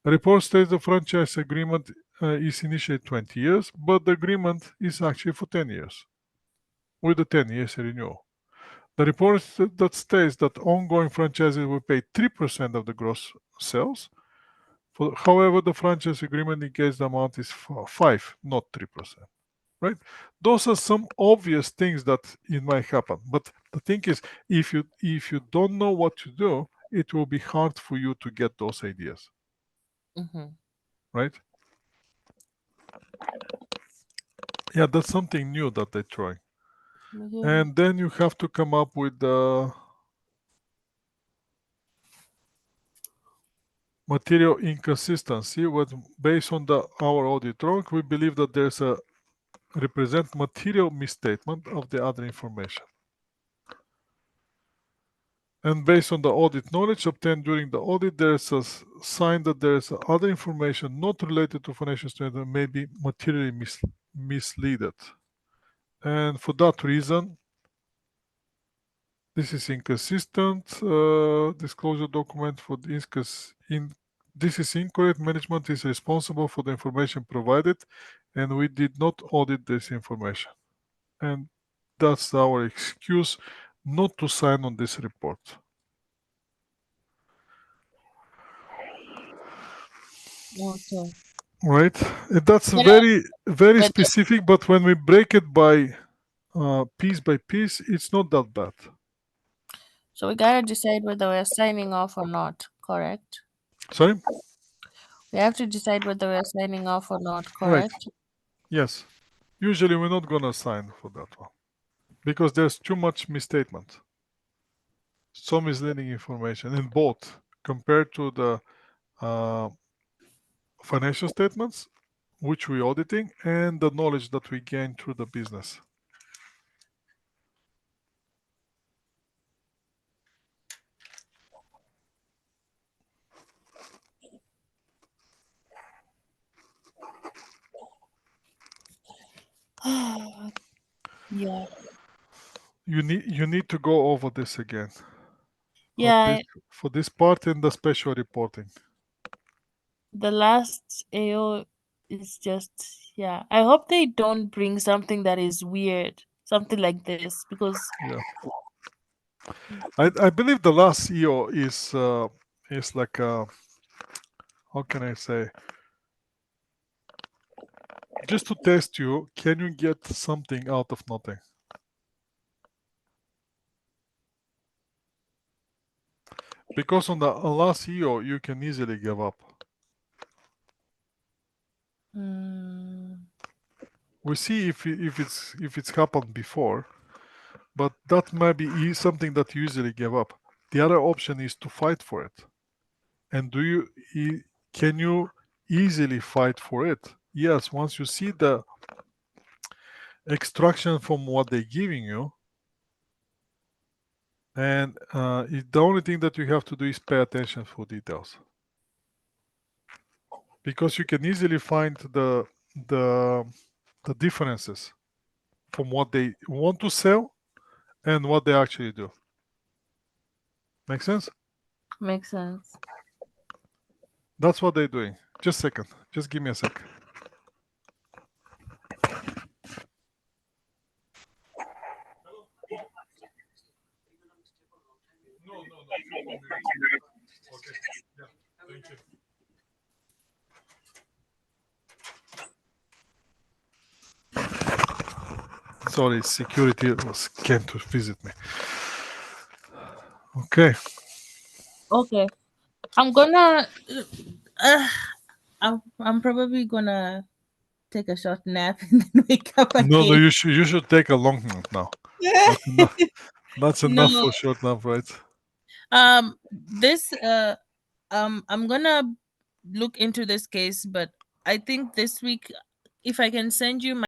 The report states the franchise agreement is initially 20 years, but the agreement is actually for 10 years, with the 10 years renewal. The report that states that ongoing franchises will pay 3% of the gross sales. However, the franchise agreement indicates the amount is 5, not 3%. Right? Those are some obvious things that it might happen. But the thing is, if you don't know what to do, it will be hard for you to get those ideas. Right? Yeah, that's something new that they're trying. And then you have to come up with the material inconsistency. Based on our audit log, we believe that there's a represent material misstatement of the other information. And based on the audit knowledge obtained during the audit, there's a sign that there's other information not related to financial statement may be materially misleaded. And for that reason, this is inconsistent. Disclosure document for this is incorrect. Management is responsible for the information provided, and we did not audit this information. And that's our excuse not to sign on this report. Okay. Right? That's very specific, but when we break it by piece by piece, it's not that bad. So we gotta decide whether we're signing off or not, correct? Sorry? We have to decide whether we're signing off or not, Right. correct? Yes. Usually we're not gonna sign for that one because there's too much misstatement. So misleading information in both compared to the financial statements, which we're auditing, and the knowledge that we gain through the business. Yeah. You need to go over this again. Yeah, For this part in the special reporting. the last AO is just, yeah. I hope they don't bring something that is weird, something like this, because Yeah. I believe the last EO is like how can I say, just to test you, can you get something out of nothing? Because on the last EO you can easily give up. We see if it's happened before, but that might be something that you usually give up. The other option is to fight for it. And can you easily fight for it? Yes, once you see the extraction from what they're giving you, and the only thing that you have to do is pay attention for details, because you can easily find the differences from what they want to sell and what they actually do. Make sense? Makes sense. That's what they're doing. Just a second. Just give me a sec. No. Okay. Yeah. Thank you. Sorry, security came to visit me. Okay. Okay. I'm gonna. I'm probably gonna take a short nap and then wake up No, again. you should take a long nap now. That's enough No. for short nap, right? This I'm gonna look into this case, but I think this week, if I can send you my